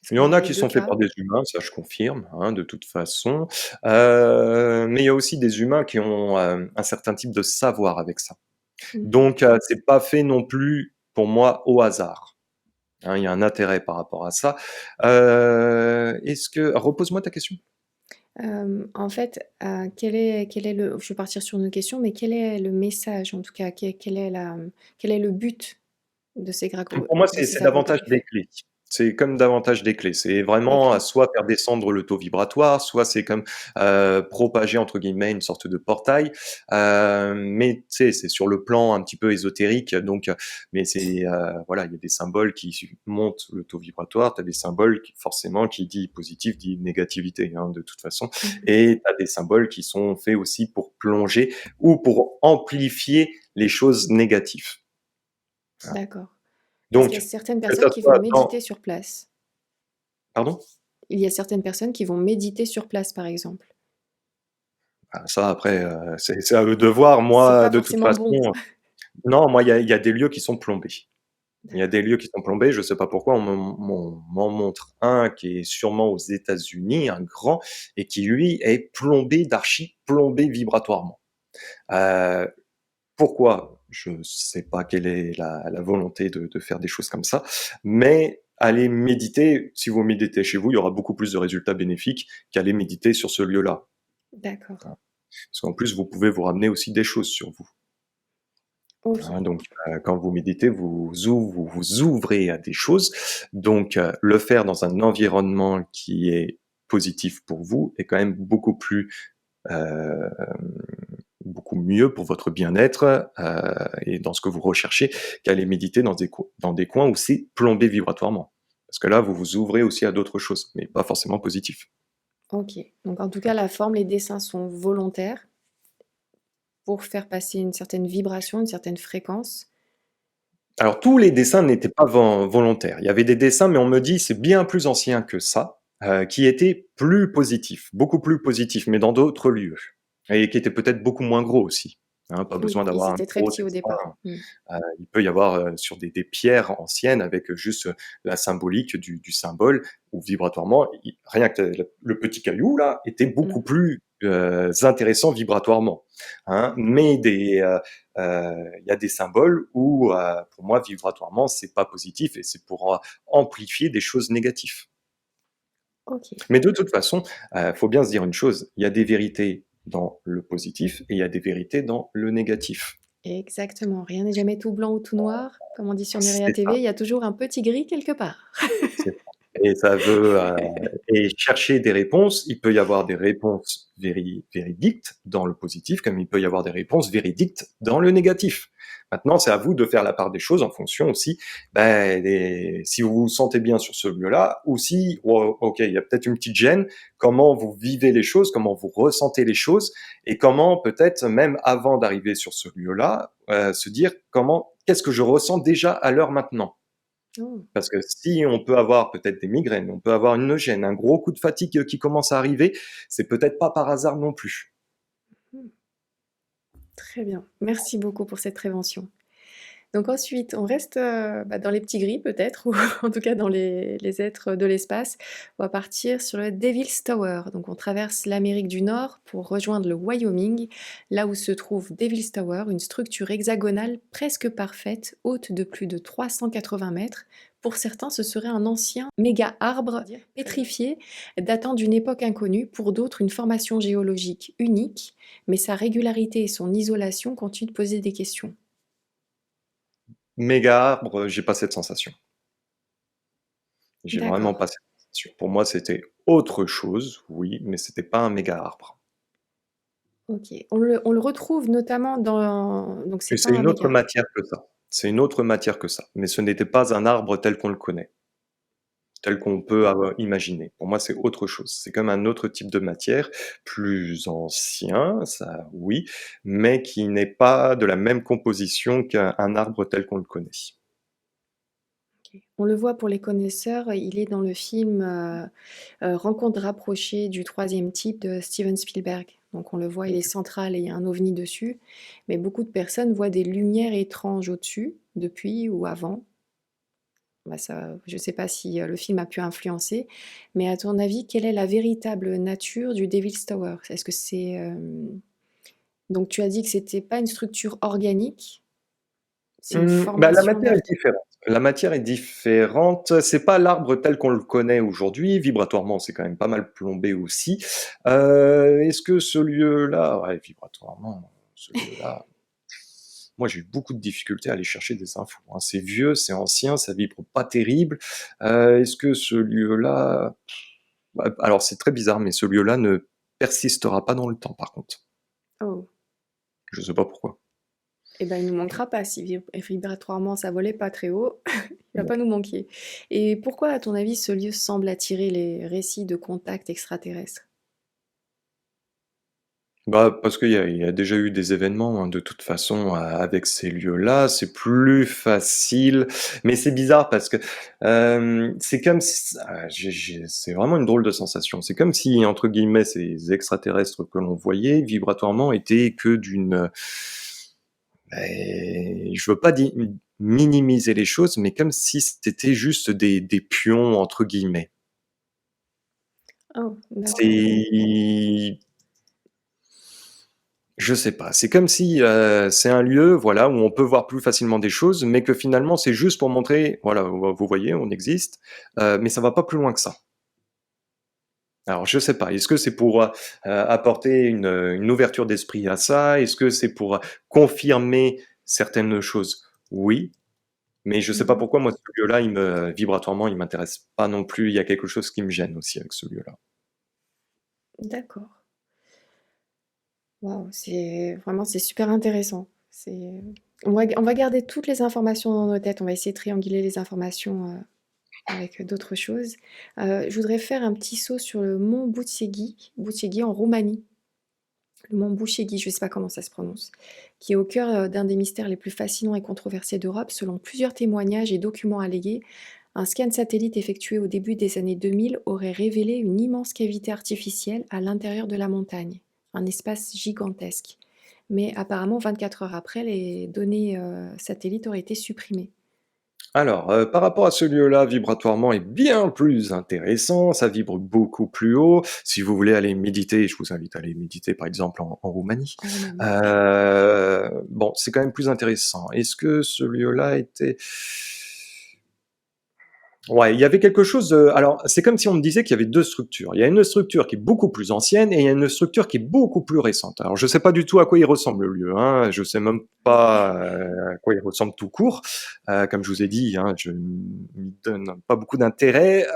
Est-ce Il y qu'il en y a a les qui deux sont faits cas? par des humains, ça je confirme, hein, de toute façon. Mais il y a aussi des humains qui ont un certain type de savoir avec ça. Mhm. Donc, c'est pas fait non plus pour moi au hasard. Hein, il y a un intérêt par rapport à ça. Est-ce que repose-moi ta question. En fait, quel est le je vais partir sur une question, mais quel est le message, en tout cas? Quel est le but Pour moi, de c'est ces davantage agroglyphes? des clés. C'est comme davantage des clés. C'est Des vraiment, clés. soit faire descendre le taux vibratoire, soit c'est comme, propager entre guillemets une sorte de portail. Mais tu sais, c'est sur le plan un petit peu ésotérique, donc mais c'est, voilà, il y a des symboles qui montent le taux vibratoire, tu as des symboles qui forcément qui dit positif dit négativité, hein, de toute façon, Mmh. et tu as des symboles qui sont faits aussi pour plonger ou pour amplifier les choses négatives. D'accord. Parce qu'il y a Donc, certaines que ça personnes qui vont soit dans méditer sur place. pardon? Il y a certaines personnes qui vont méditer sur place, par exemple. Ah ça après, c'est à eux de voir. C'est Moi, pas de toute forcément façon, bon. non, moi, il y a des lieux qui sont plombés. Il y a des lieux qui sont plombés, je ne sais pas pourquoi, m'en montre un qui est sûrement aux États-Unis, un grand, et qui lui est plombé, d'archi plombé vibratoirement. Euh, Pourquoi? Je ne sais pas quelle est la volonté de faire des choses comme ça, mais aller méditer, si vous méditez chez vous, il y aura beaucoup plus de résultats bénéfiques qu'aller méditer sur ce lieu-là. D'accord. Hein. Parce qu'en plus, vous pouvez vous ramener aussi des choses sur vous. Ok. Hein. Donc, quand vous méditez, vous ouvrez à des choses. Donc, le faire dans un environnement qui est positif pour vous est quand même euh, beaucoup mieux pour votre bien-être et dans ce que vous recherchez qu'aller méditer dans des coins où c'est plombé vibratoirement. Parce que là, vous vous ouvrez aussi à d'autres choses, mais pas forcément positif. Ok. Donc en tout cas, la forme, les dessins sont volontaires pour faire passer une certaine vibration, une certaine fréquence. Alors, tous les dessins n'étaient pas volontaires. Il y avait des dessins, mais on me dit c'est bien plus ancien que ça, qui étaient plus positifs, beaucoup plus positifs, mais dans d'autres lieux. Et qui étaient peut-être beaucoup moins gros aussi. Hein, pas Oui, besoin ils d'avoir un étaient très gros petits au dessin. départ. Mm. Il peut y avoir sur des pierres anciennes avec juste la symbolique du symbole, ou vibratoirement, rien que le petit caillou là était beaucoup Mm. plus intéressant vibratoirement. Hein. Mais il y a des symboles où, pour moi, vibratoirement, c'est pas positif et c'est pour amplifier des choses négatives. Ok. Mais de toute façon, faut bien se dire une chose, il y a des vérités dans le positif et il y a des vérités dans le négatif. Exactement. Rien n'est jamais tout blanc ou tout noir. Comme on dit sur Nuria C'est TV, ça. il y a toujours un petit gris quelque part. C'est ça. Et ça veut et chercher des réponses. Il peut y avoir des réponses véridictes dans le positif, comme il peut y avoir des réponses véridictes dans le négatif. Maintenant, c'est à vous de faire la part des choses en fonction aussi, si vous vous sentez bien sur ce lieu-là, ou si, oh, ok, il y a peut-être une petite gêne, comment vous vivez les choses, comment vous ressentez les choses, et comment peut-être même avant d'arriver sur ce lieu-là, se dire qu'est-ce que je ressens déjà à l'heure maintenant. Oh. Parce que si on peut avoir peut-être des migraines, on peut avoir une gêne, un gros coup de fatigue qui commence à arriver, c'est peut-être pas par hasard non plus. Hmm. Très bien. Merci beaucoup pour cette prévention. Donc ensuite, on reste dans les petits gris peut-être, ou en tout cas dans les êtres de l'espace. On va partir sur le Devil's Tower. Donc on traverse l'Amérique du Nord pour rejoindre le Wyoming, là où se trouve Devil's Tower, une structure hexagonale presque parfaite, haute de plus de 380 mètres. Pour certains, ce serait un ancien méga arbre pétrifié datant d'une époque inconnue, pour d'autres une formation géologique unique, mais sa régularité et son isolation continuent de poser des questions. Méga arbre, j'ai pas cette sensation. J'ai vraiment D'accord. pas cette sensation. Pour moi, c'était autre chose, oui, mais c'était pas un méga arbre. OK. On le retrouve notamment dans donc c'est Et pas c'est un une autre méga. matière que ça. C'est une autre matière que ça. Mais ce n'était pas un arbre tel qu'on le connaît, tel qu'on peut imaginer. Pour moi, c'est autre chose. C'est comme un autre type de matière, plus ancien, ça oui, mais qui n'est pas de la même composition qu'un arbre tel qu'on le connaît. OK. On le voit pour les connaisseurs, il est dans le film, Rencontre rapprochée du troisième type de Steven Spielberg. Donc on le voit, il est central et il y a un ovni dessus, mais beaucoup de personnes voient des lumières étranges au-dessus, depuis ou avant. Bah, ça, je ne sais pas si, le film a pu influencer, mais à ton avis, quelle est la véritable nature du Devil's Tower? Est-ce que c'est, donc tu as dit que c'était pas une structure organique, c'est une La formation matière est d'art. différente. La matière est différente. C'est pas l'arbre tel qu'on le connaît aujourd'hui. Vibratoirement, c'est quand même pas mal plombé aussi. Est-ce que ce lieu-là, ouais, vibratoirement, ce lieu-là, moi j'ai eu beaucoup de difficultés à aller chercher des infos. Hein. C'est vieux, c'est ancien, ça vibre pas terrible. Est-ce que ce lieu-là, alors c'est très bizarre, mais ce lieu-là ne persistera pas dans le temps, par contre. Oh! Je sais pas pourquoi. Et ben, il nous manquera pas si vibratoirement ça volait pas très haut, il va pas nous manquer. Et pourquoi, à ton avis, ce lieu semble attirer les récits de contacts extraterrestres? Bah, parce il y a déjà eu des événements, hein, de toute façon, avec ces lieux-là, c'est plus facile. Mais c'est bizarre parce que c'est comme si, c'est vraiment une drôle de sensation. C'est comme si, entre guillemets, ces extraterrestres que l'on voyait vibratoirement étaient que d'une Et je veux pas minimiser les choses, mais comme si c'était juste des pions entre guillemets. Oh, d'accord. C'est Je sais pas, c'est comme si, c'est un lieu, voilà, où on peut voir plus facilement des choses, mais que finalement c'est juste pour montrer, voilà, vous voyez, on existe, mais ça va pas plus loin que ça. Alors je sais pas, est-ce que c'est pour, apporter une ouverture d'esprit à ça? Est-ce que c'est pour, confirmer certaines choses? Oui, mais je sais pas Mmh. pourquoi moi ce lieu-là, vibratoirement, il m'intéresse pas non plus. Il y a quelque chose qui me gêne aussi avec ce lieu-là. D'accord. Waouh, c'est vraiment c'est super intéressant. C'est on va garder toutes les informations dans nos têtes, on va essayer de trianguler les informations, avec d'autres choses. Je voudrais faire un petit saut sur le mont Bouceghi en Roumanie. Le mont Bouceghi, je ne sais pas comment ça se prononce, qui est au cœur, d'un des mystères les plus fascinants et controversés d'Europe. Selon plusieurs témoignages et documents allégués, un scan satellite effectué au début des années 2000 aurait révélé une immense cavité artificielle à l'intérieur de la montagne, un espace gigantesque. Mais apparemment, 24 heures après, les données, satellites auraient été supprimées. Alors, par rapport à ce lieu-là, vibratoirement est bien plus intéressant, ça vibre beaucoup plus haut. Si vous voulez aller méditer, je vous invite à aller méditer, par exemple, en Roumanie. En Roumanie. Bon, c'est quand même plus intéressant. Est-ce que ce lieu-là était Ouais, il y avait quelque chose alors, c'est comme si on me disait qu'il y avait 2 structures. Il y a une structure qui est beaucoup plus ancienne et il y a une structure qui est beaucoup plus récente. Alors je sais pas du tout à quoi il ressemble le lieu, hein, je sais même pas, à quoi il ressemble tout court. Comme je vous ai dit, hein, je n'y donne pas beaucoup d'intérêt.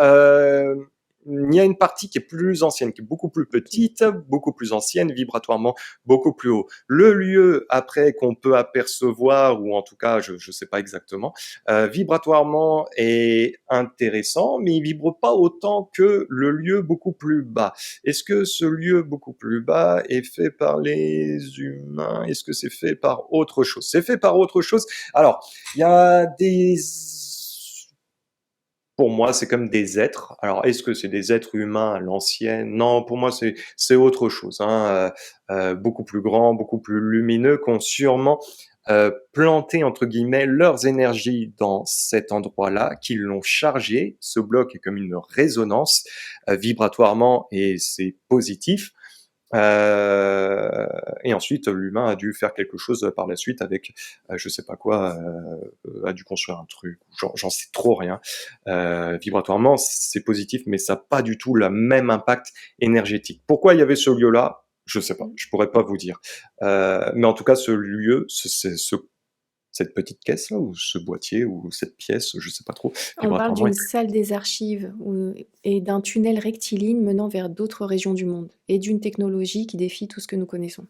Il y a une partie qui est plus ancienne, qui est beaucoup plus OK. petite, beaucoup plus ancienne, vibratoirement beaucoup plus haut. Le lieu après qu'on peut apercevoir ou en tout cas je sais pas exactement, vibratoirement est intéressant, mais il vibre pas autant que le lieu beaucoup plus bas. Est-ce que ce lieu beaucoup plus bas est fait par les humains? Est-ce que c'est fait par autre chose? C'est fait par autre chose. Alors, il y a des pour moi, c'est comme des êtres. Alors, est-ce que c'est des êtres humains à l'ancienne? Non, pour moi, c'est autre chose, hein, beaucoup plus grands, beaucoup plus lumineux, qui ont sûrement, planté entre guillemets «leurs énergies» dans cet endroit-là, qui l'ont chargé. Ce bloc est comme une résonance, vibratoirement et c'est positif. Heu et ensuite, l'humain a dû faire quelque chose, par la suite avec, je sais pas quoi, a dû construire un truc, j'en sais trop rien. Vibratoirement, c'est positif, mais ça a pas du tout le même impact énergétique. Pourquoi il y avait ce lieu-là? Je sais pas, Mmh. je pourrais pas vous dire. Mais en tout cas, ce lieu, cette petite caisse-là ou ce boîtier ou cette pièce, je sais pas trop, On parle vibratoirement d'une est salle des archives et d'un tunnel rectiligne menant vers d'autres régions du monde et d'une technologie qui défie tout ce que nous connaissons.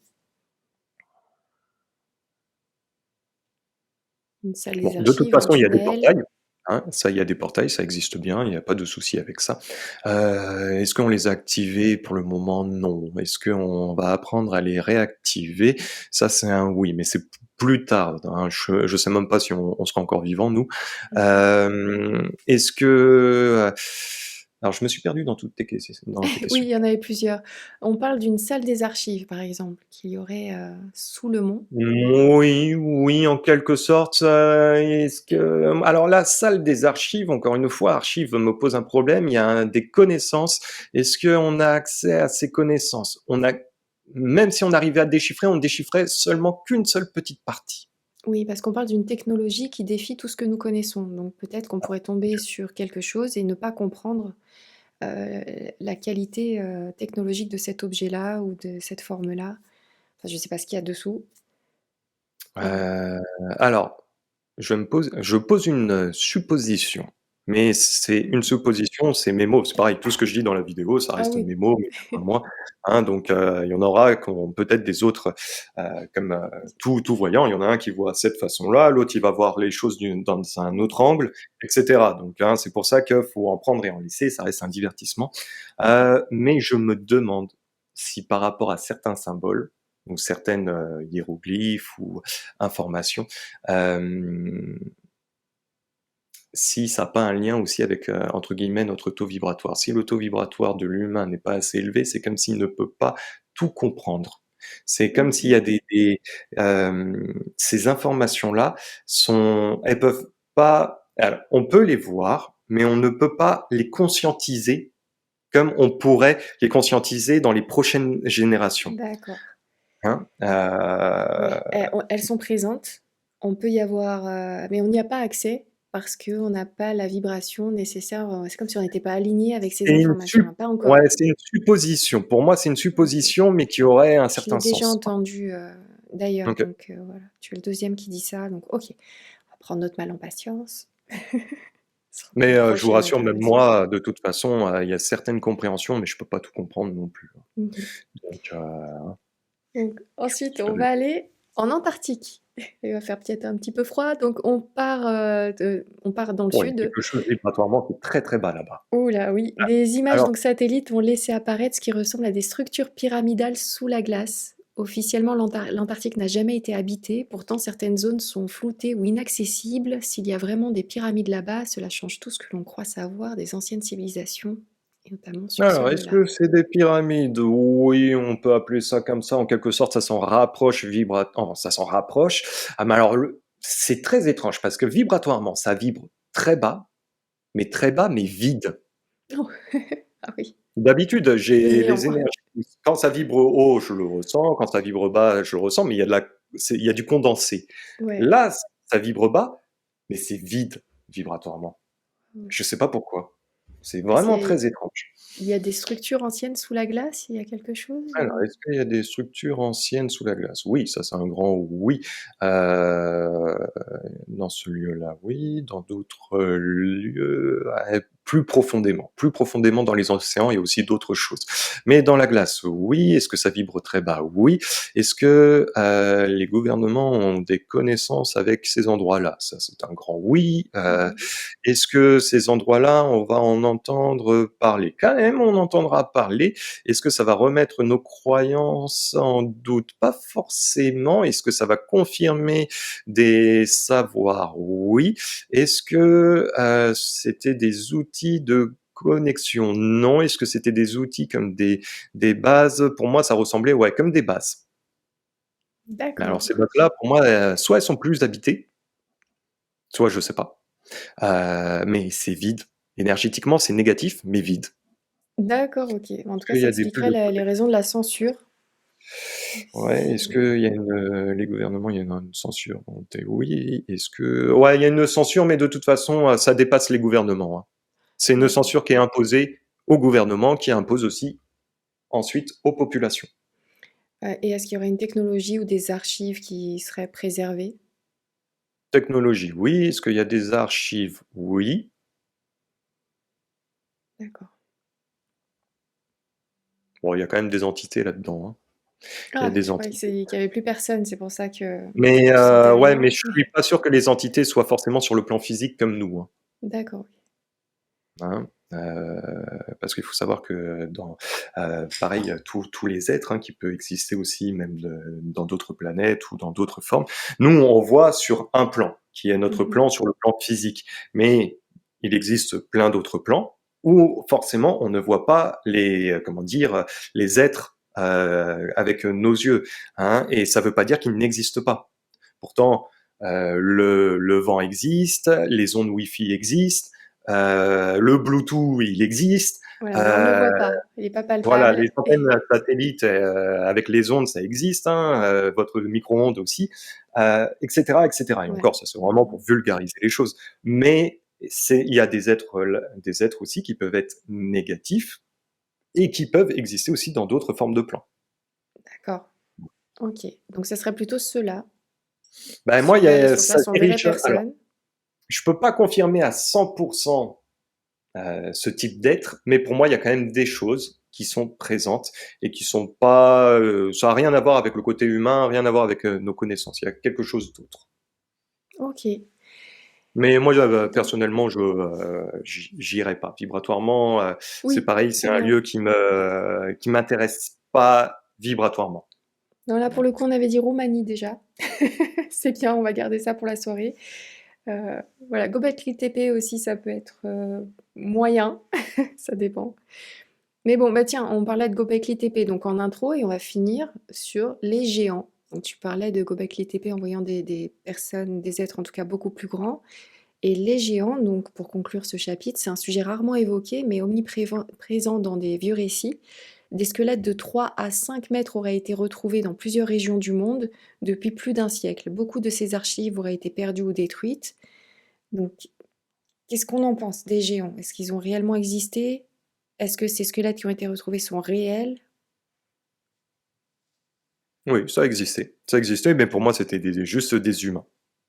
Une salle bon, des de toute archives, un façon, il y a des tunnel. portails, hein, ça, il y a des portails, ça existe bien, il y a pas de souci avec ça. Est-ce qu'on les a activés? Pour le moment, non. Est-ce qu'on va apprendre à les réactiver? Ça, c'est un oui, mais c'est plus tard, hein. Je sais même pas si on sera encore vivants, nous. OK. Est-ce que, alors je me suis perdu dans tes Oui, questions. il y en avait plusieurs. On parle d'une salle des archives, par exemple, qu'il y aurait, sous le mont. Oui, oui, en quelque sorte, est-ce que alors la salle des archives, encore une fois, archives me pose un problème, il y a des connaissances. Est-ce qu'on a accès à ces connaissances? Même si on arrivait à déchiffrer, on déchiffrait seulement qu'une seule petite partie. Oui, parce qu'on parle d'une technologie qui défie tout ce que nous connaissons. Donc peut-être qu'on pourrait tomber sur quelque chose et ne pas comprendre, heu, la qualité, technologique de cet objet-là ou de cette forme-là. Enfin, je ne sais pas ce qu'il y a dessous. Heu, alors, je pose une, supposition, mais c'est une supposition, c'est mes mots. C'est pareil, tout ce que je dis dans la vidéo, ça Ah reste oui. mes mots, mes à moi, hein, donc il y en aura qui ont peut-être des autres, comme, tout voyant, il y en a un qui voit cette façon-là, l'autre il va voir les choses dans un autre angle et cetera, donc hein, c'est pour ça qu'il faut en prendre et en laisser, ça reste un divertissement, mais je me demande si par rapport à certains symboles ou certaines, hiéroglyphes ou informations, hem, si ça a pas un lien aussi avec, entre guillemets «notre taux vibratoire». Si le taux vibratoire de l'humain n'est pas assez élevé, c'est comme s'il ne peut pas tout comprendre. C'est comme s'il y OK. a ces informations-là elles peuvent pas, alors, on peut les voir, mais on ne peut pas les conscientiser comme on pourrait les conscientiser dans les prochaines générations, D'accord. hein. Ouais, elles sont présentes. On peut y avoir, mais on n'y a pas accès parce qu'on n'a pas la vibration nécessaire, c'est comme si on n'était pas aligné avec ces C'est une informations-là, pas ouais, encore. c'est une supposition. Pour moi, c'est une OK. supposition, mais qui aurait un Je l'ai certain déjà sens. entendu, d'ailleurs, OK. donc voilà. Tu es le deuxième qui dit ça, donc OK. On va prendre notre mal en patience. Ce sera pour Mais une je vous prochaine rassure, même incarnation. moi, de toute façon, il y a certaines compréhensions, mais je peux pas tout comprendre non plus, hein. Mmh. Donc Donc ensuite, on je va aller en Antarctique. Il va faire peut-être un petit peu froid, donc on part dans le il y a sud. quelque chose vibratoirement qui est très, très bas là-bas. Ouh là, oui. Des images Alors donc satellites ont laissé apparaître ce qui ressemble à des structures pyramidales sous la glace. Officiellement, l'Antarctique n'a jamais été habité. Pourtant, certaines zones sont floutées ou inaccessibles. S'il y a vraiment des pyramides là-bas, cela change tout ce que l'on croit savoir des anciennes civilisations, et notamment sur ce alors, est-ce lieu-là. que c'est des pyramides? Oui, on peut appeler ça comme ça. En quelque sorte, ça s'en rapproche ça s'en rapproche. Ah, mais alors, c'est très étrange parce que vibratoirement, ça vibre très bas, mais vide. Oh. Ah oui, D'habitude, le j'ai les néant. énergies. Quand ça vibre haut, je le ressens. Quand ça vibre bas, je le ressens. Mais il y a du condensé. Ouais. Là, ça vibre bas, mais c'est vide vibratoirement. Mm. Je sais pas pourquoi. C'est Ah, vraiment très étrange. il y a des structures anciennes sous la glace? Il y a quelque chose Alors, est-ce qu'il y a des structures anciennes sous la glace? Oui, ça c'est un grand oui. Dans ce lieu-là, oui. Dans d'autres lieux, plus profondément dans les océans, il y a aussi d'autres choses. Mais dans la glace, oui. Est-ce que ça vibre très bas? Oui. Est-ce que les gouvernements ont des connaissances avec ces endroits-là? Ça, c'est un grand oui. Mhm. Est-ce que ces endroits-là, on va en entendre parler? Quand même, on entendra parler. Est-ce que ça va remettre nos croyances en doute? Pas forcément. Est-ce que ça va confirmer des savoirs? Oui. Est-ce que c'était des outils de connexion? Non. Est-ce que c'était des outils comme des bases? Pour moi, ça ressemblait, ouais, comme des bases. Mais alors D'accord. ces bases-là, pour moi, soit elles sont plus habitées, soit je sais pas. Mais c'est vide. Énergétiquement, c'est négatif, mais vide. D'accord, OK. En tout Est-ce cas, qu'il y ça a des bulles expliquerait de les protection? raisons de la censure. Ouais, est-ce C'est qu'il y a les gouvernements, il y a une censure volonté? Oui. Est-ce que ouais, il y a une censure, mais de toute façon, ça dépasse les gouvernements, hein. C'est une d'accord. censure qui est imposée au gouvernement, qui impose aussi ensuite aux populations. Et est-ce qu'il y aurait une technologie ou des archives qui seraient préservées? Technologie, oui. Est-ce qu'il y a des archives? Oui. D'accord. Bon, il y a quand même des entités là-dedans, hein. Il y a Ah, des je croyais entités. qu'il y avait plus personne, c'est pour ça que Mais tu sentais ouais, mais rien. je suis pas sûr que les entités soient forcément sur le plan physique comme nous, hein. D'accord, OK. Hein, parce qu'il faut savoir que pareil, tous les êtres, hein, qui peuvent exister aussi même dans d'autres planètes ou dans d'autres formes, nous, on voit sur un plan, qui est notre Mmh. plan sur le plan physique. Mais il existe plein d'autres plans où forcément on ne voit pas comment dire, les êtres avec nos yeux, hein, et ça ne veut pas dire qu'ils n'existent pas. Pourtant, le vent existe, les ondes Wi-Fi existent, le Bluetooth, il existe. Voilà, mais on ne le Euh, voit pas, il est pas voilà, palpable. les antennes satellites avec les ondes, ça existe, hein, votre micro-ondes aussi, etc., etc. Et Ouais. encore, ça c'est vraiment pour vulgariser les choses. Mais il y a des êtres aussi qui peuvent être négatifs et qui peuvent exister aussi dans d'autres formes de plans. D'accord. OK. Donc ça serait plutôt ceux-là. Ben Si moi, on veut aller sur ça place, on verrait dirige. Alors, personne. je peux pas confirmer à 100% ce type d'être, mais pour moi, il y a quand même des choses qui sont présentes et qui sont pas, ça a rien à voir avec le côté humain, rien à voir avec nos connaissances. Il y a quelque chose d'autre. OK. Mais moi, Donc personnellement, j'irai pas. Vibratoirement, c'est oui, pareil, c'est très un bien. lieu qui m'intéresse pas vibratoirement. Non, là, pour le coup, on avait dit Roumanie déjà. C'est bien, on va garder ça pour la soirée. Voilà, Göbekli Tepe aussi, ça peut être, moyen, ça dépend. Mais bon, bah tiens, on parlait de Gobekli Tepe donc en intro et on va finir sur les géants. Donc tu parlais de Gobekli Tepe en voyant des personnes, des êtres en tout cas beaucoup plus grands. Et les géants, donc pour conclure ce chapitre, c'est un sujet rarement évoqué mais omniprésent dans des vieux récits. Des squelettes de 3 à 5 mètres auraient été retrouvés dans plusieurs régions du monde depuis plus d'un siècle. Beaucoup de ces archives auraient été perdues ou détruites. Donc, qu'est-ce qu'on en pense des géants? Est-ce qu'ils ont réellement existé? Est-ce que ces squelettes qui ont été retrouvés sont réels? Oui, ça existait. Ça existait, mais pour moi, c'était juste des humains.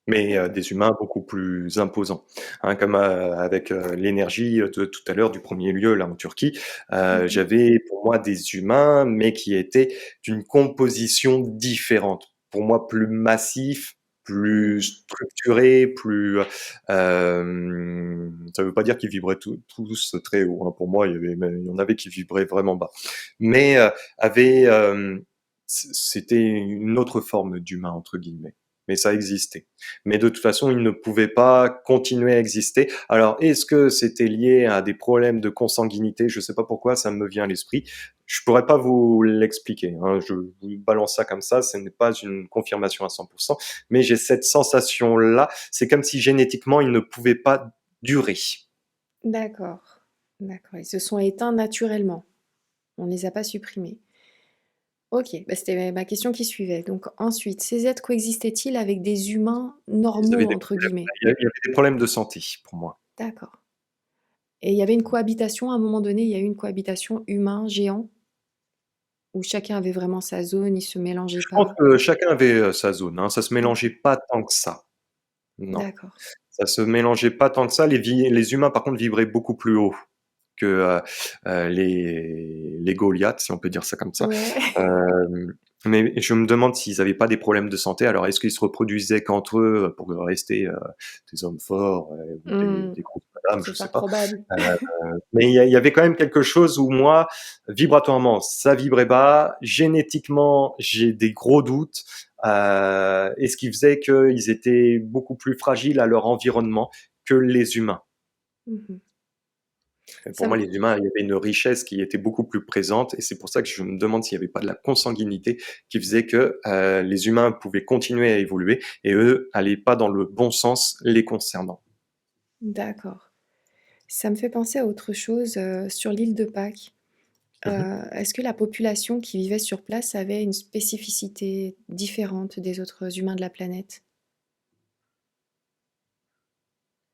Mais D'accord. des humains beaucoup plus imposants. Hein, comme avec l'énergie de tout à l'heure du premier lieu, là en Turquie, Mhm. j'avais pour moi des humains, mais qui étaient d'une composition différente. Pour moi, plus massif, plus Mhm. structuré, plus. Ça veut pas dire qu'ils vibraient tous très haut. Hein. Pour moi, il y en avait qui vibraient vraiment bas, mais avaient c'était une autre forme d'humain, entre guillemets. Mais ça existait. Mais de toute façon, il ne pouvait pas continuer à exister. Alors, est-ce que c'était lié à des problèmes de consanguinité? Je ne sais pas pourquoi, ça me vient à l'esprit. Je pourrais pas vous l'expliquer. Hein. Je vous balance ça comme ça, ce n'est pas une confirmation à 100%, mais j'ai cette sensation-là. C'est comme si génétiquement, il ne pouvait pas durer. D'accord. D'accord. Ils se sont éteints naturellement. On ne les a pas supprimés. Ok, bah, c'était ma question qui suivait. Donc ensuite, ces êtres coexistaient-ils avec des humains Ils avaient normaux, des entre problèmes, guillemets? il y avait des problèmes de santé pour moi. D'accord. Et il y avait une cohabitation, à un moment donné, il y a eu une cohabitation humain-géant, où chacun avait vraiment sa zone, ils se mélangeaient Je pense pas. que chacun avait sa zone. Hein. Ça se mélangeait Ok, pas tant que ça. Non. d'accord. Ça se mélangeait pas tant que ça. Les humains, par contre, vibraient beaucoup plus haut que les Goliaths, si on peut dire ça comme ça. Ouais. Mais je me demande s'ils n'avaient pas des problèmes de santé. Alors, est-ce qu'ils se reproduisaient qu'entre eux pour rester des hommes forts ou Hmm, des grosses madames, je c'est sais fort pas. probable. Euh, mais il y avait quand même quelque chose où moi, vibratoirement, ça vibrait bas. Génétiquement, j'ai des gros doutes. Et ce qui faisait qu'ils étaient beaucoup plus fragiles à leur environnement que les humains. Mhm. Et pour Ça moi, me- les humains, il y avait une richesse qui était beaucoup plus présente, et c'est pour ça que je me demande s'il n'y avait pas de la consanguinité qui faisait que les humains pouvaient continuer à évoluer, et eux n'allaient pas dans le bon sens les concernant. D'accord. Ça me fait penser à autre chose sur l'île de Pâques. Mhm. Est-ce que la population qui vivait sur place avait une spécificité différente des autres humains de la planète?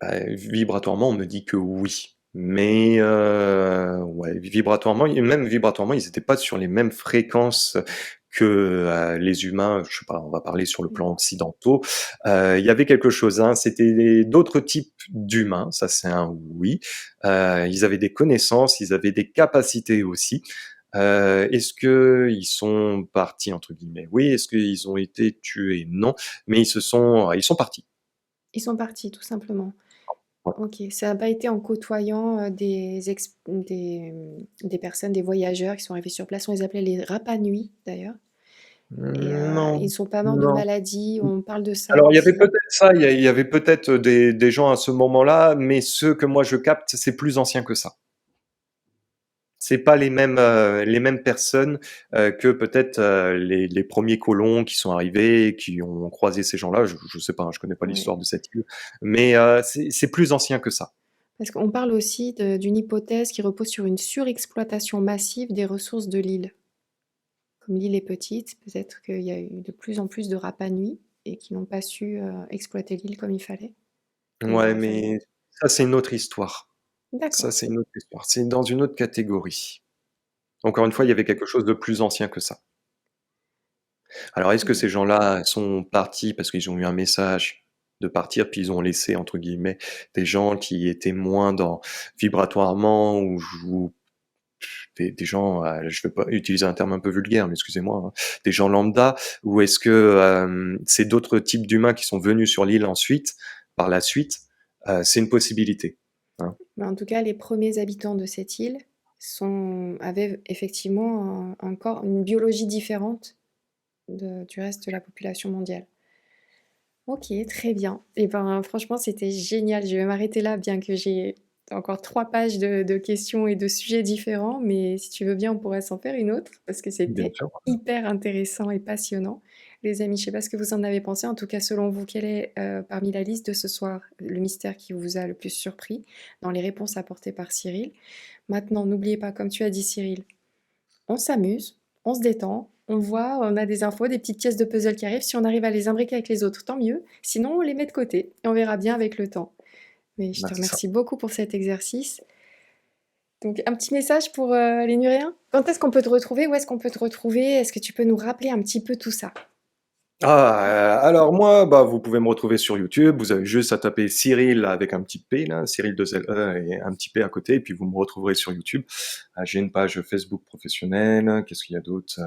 Vibratoirement, on me dit que oui. Mais ouais, vibratoirement, et même vibratoirement, ils n'étaient pas sur les mêmes fréquences que les humains. Je sais pas, on va parler sur le Mm. plan occidentaux. Il y avait quelque chose. Hein, c'était d'autres types d'humains. Ça, c'est un oui. Ils avaient des connaissances, ils avaient des capacités aussi. Est-ce que ils sont partis entre guillemets? Oui. Est-ce qu'ils ont été tués? Non. Mais ils sont partis. Ils sont partis, tout simplement. Ouais. Ok, ça n'a pas été en côtoyant des personnes, des voyageurs qui sont arrivés sur place. On les appelait les Rapa Nui, d'ailleurs. Et ils Non, ne sont pas morts de non. maladie. On parle de ça Alors il y avait aussi. peut-être ça, il y avait peut-être des gens à ce moment-là, mais ceux que moi je capte, c'est plus ancien que ça. C'est pas les mêmes personnes que peut-être les premiers colons qui sont arrivés, et qui ont croisé ces gens-là. Je sais pas, hein, je connais pas Ouais. l'histoire de cette île, mais c'est plus ancien que ça. Parce qu'on parle aussi d'une hypothèse qui repose sur une surexploitation massive des ressources de l'île. Comme l'île est petite, peut-être qu'il y a eu de plus en plus de Rapa Nui et qui n'ont pas su exploiter l'île comme il fallait, comme il Ouais, aurait fallu. mais ça c'est une autre histoire. Ça D'accord. c'est une autre histoire. C'est dans une autre catégorie. Encore une fois, il y avait quelque chose de plus ancien que ça. Alors, est-ce Très que bien. ces gens-là sont partis parce qu'ils ont eu un message de partir, puis ils ont laissé, entre guillemets, des gens qui étaient moins dans vibratoirement ou des gens, je ne vais pas utiliser un terme un peu vulgaire, mais excusez-moi, hein, des gens lambda, ou est-ce que c'est d'autres types d'humains qui sont venus sur l'île ensuite, par la suite, c'est une possibilité. Hein. Mais en tout cas, les premiers habitants de cette île avaient effectivement un corps, une biologie différente du reste de la population mondiale. Ok, très bien. Et ben franchement, c'était génial. Je vais m'arrêter là, bien que j'ai tu encore 3 pages de questions et de sujets différents, mais si tu veux bien, on pourrait s'en faire une autre parce que Bien c'était sûr. hyper intéressant et passionnant. Les amis, je sais pas ce que vous en avez pensé. En tout cas, selon vous, quel est, parmi la liste de ce soir, le mystère qui vous a le plus surpris dans les réponses apportées par Cyril? Maintenant, n'oubliez pas, comme tu as dit Cyril, on s'amuse, on se détend, on voit, on a des infos, des petites pièces de puzzle qui arrivent. Si on arrive à les imbriquer avec les autres, tant mieux. Sinon, on les met de côté et on verra bien avec le temps. Mais je Bah, te c'est ça. remercie beaucoup pour cet exercice. Donc, un petit message pour les Nuréens. Quand est-ce qu'on peut te retrouver? Où est-ce qu'on peut te retrouver? Est-ce que tu peux nous rappeler un petit peu tout ça? Alors moi, bah, vous pouvez me retrouver sur YouTube, vous avez juste à taper Cyril avec un petit P là, Cyril 2 L E et un petit P à côté et puis vous me retrouverez sur YouTube. J'ai une page Facebook professionnelle, qu'est-ce qu'il y a d'autre?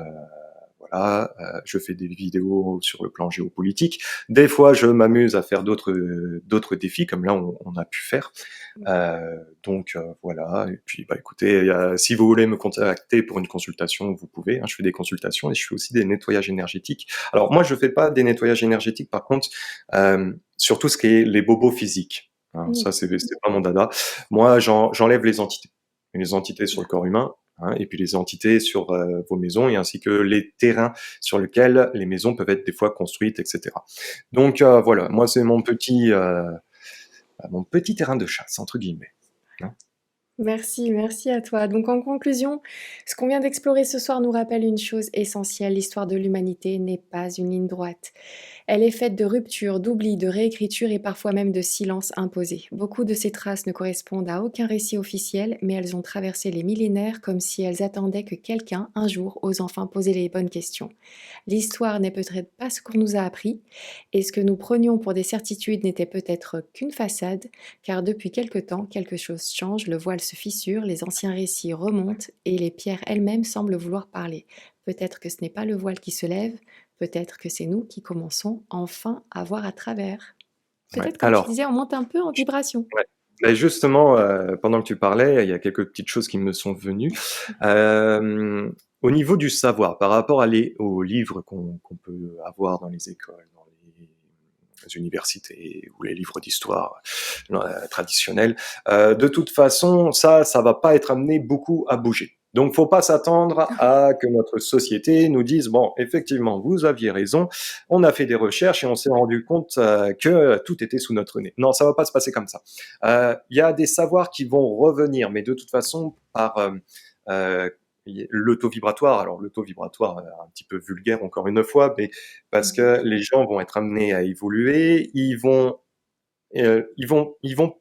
Voilà, je fais des vidéos sur le plan géopolitique. Des fois, je m'amuse à faire d'autres défis comme là on a pu faire. Voilà et puis, bah, écoutez, si vous voulez me contacter pour une consultation, vous pouvez, hein. Je fais des consultations et je fais aussi des nettoyages énergétiques. Alors moi, je fais pas des nettoyages énergétiques par contre, sur tout ce qui est les bobos physiques, hein. Mmh. Ça, c'est pas mon dada. Moi, j'enlève les entités sur le corps humain, hein, et puis les entités sur vos maisons et ainsi que les terrains sur lesquels les maisons peuvent être des fois construites, etc. Donc voilà, moi c'est mon petit terrain de chasse entre guillemets, hein. Merci, merci à toi. Donc en conclusion, ce qu'on vient d'explorer ce soir nous rappelle une chose essentielle, l'histoire de l'humanité n'est pas une ligne droite. Elle est faite de ruptures, d'oublis, de réécritures et parfois même de silences imposés. Beaucoup de ces traces ne correspondent à aucun récit officiel, mais elles ont traversé les millénaires comme si elles attendaient que quelqu'un, un jour, ose enfin poser les bonnes questions. L'histoire n'est peut-être pas ce qu'on nous a appris, et ce que nous prenions pour des certitudes n'était peut-être qu'une façade, car depuis quelque temps, quelque chose change, le voile se fissure, les anciens récits remontent, et les pierres elles-mêmes semblent vouloir parler. Peut-être que ce n'est pas le voile qui se lève, peut-être que c'est nous qui commençons enfin à voir à travers. Ouais. Peut-être, comme tu Alors, disais, on monte un peu en vibration. ouais. Ben justement, pendant que tu parlais, il y a quelques petites choses qui me sont venues. Au niveau du savoir, par rapport aux livres qu'on peut avoir dans les écoles, dans les universités ou les livres d'histoire traditionnels, de toute façon, ça va pas être amené beaucoup à bouger. Donc, faut pas s'attendre à que notre société nous dise, bon, effectivement, vous aviez raison, on a fait des recherches et on s'est rendu compte que tout était sous notre nez. Non, ça va pas se passer comme ça. Il y a des savoirs qui vont revenir, mais de toute façon, par euh, l'auto-vibratoire. Alors, l'auto-vibratoire, un petit peu vulgaire encore une fois, mais parce Mhm. que les gens vont être amenés à évoluer, ils vont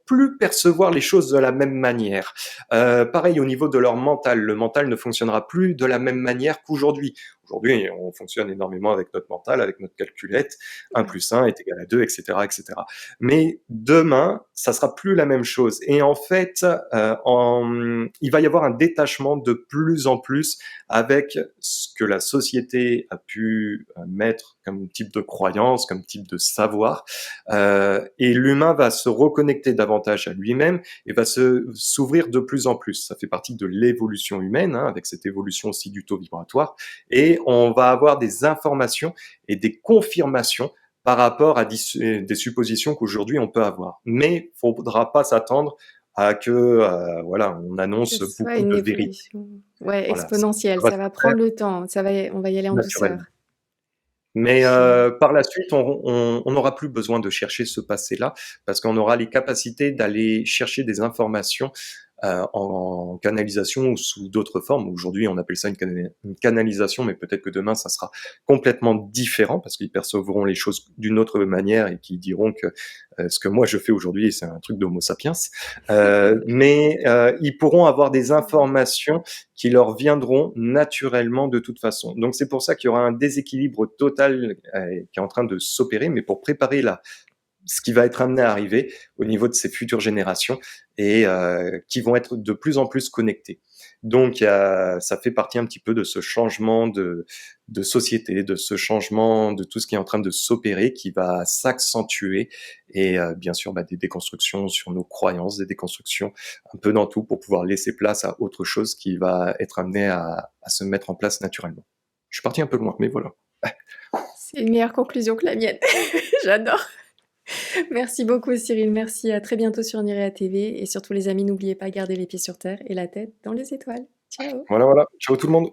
plus percevoir les choses de la même manière. Pareil au niveau de leur mental, le mental ne fonctionnera plus de la même manière qu'aujourd'hui. Aujourd'hui, on fonctionne énormément avec notre mental, avec notre calculette, un Ouais. plus un est égal à 2, etc., etc. Mais demain, ça sera plus la même chose. Et en fait, il va y avoir un détachement de plus en plus avec ce que la société a pu mettre comme type de croyance, comme type de savoir, et l'humain va se reconnecter davantage à lui-même et va s'ouvrir de plus en plus. Ça fait partie de l'évolution humaine, hein, avec cette évolution aussi du taux vibratoire, et on va avoir des informations et des confirmations par rapport à des suppositions qu'aujourd'hui on peut avoir. Mais faudra pas s'attendre à que voilà, on Que annonce ce soit beaucoup une de vérité. évolution, ouais, Voilà, ça exponentielle, va ça se va faire prendre le temps, on va y aller en douceur. naturellement. Mais Puis par la suite, on n'aura plus besoin de chercher ce passé-là parce qu'on aura les capacités d'aller chercher des informations en canalisation ou sous d'autres formes. Aujourd'hui, on appelle ça une canalisation, mais peut-être que demain, ça sera complètement différent parce qu'ils percevront les choses d'une autre manière et qui diront que ce que moi je fais aujourd'hui, c'est un truc d'homo sapiens. Ils pourront avoir des informations qui leur viendront naturellement de toute façon. Donc c'est pour ça qu'il y aura un déséquilibre total qui est en train de s'opérer, mais pour préparer ce qui va être amené à arriver au niveau de ces futures générations et qui vont être de plus en plus connectées. Donc ça fait partie un petit peu de ce changement de société, de ce changement de tout ce qui est en train de s'opérer, qui va s'accentuer et bien sûr des déconstructions sur nos croyances, des déconstructions un peu dans tout pour pouvoir laisser place à autre chose qui va être amené à se mettre en place naturellement. Je suis parti un peu loin, mais voilà. c'est une meilleure conclusion que la mienne. J'adore. Merci beaucoup Cyril, merci, à très bientôt sur Nirea TV et surtout les amis, n'oubliez pas, garder les pieds sur terre et la tête dans les étoiles. Ciao. Voilà, voilà. Ciao tout le monde.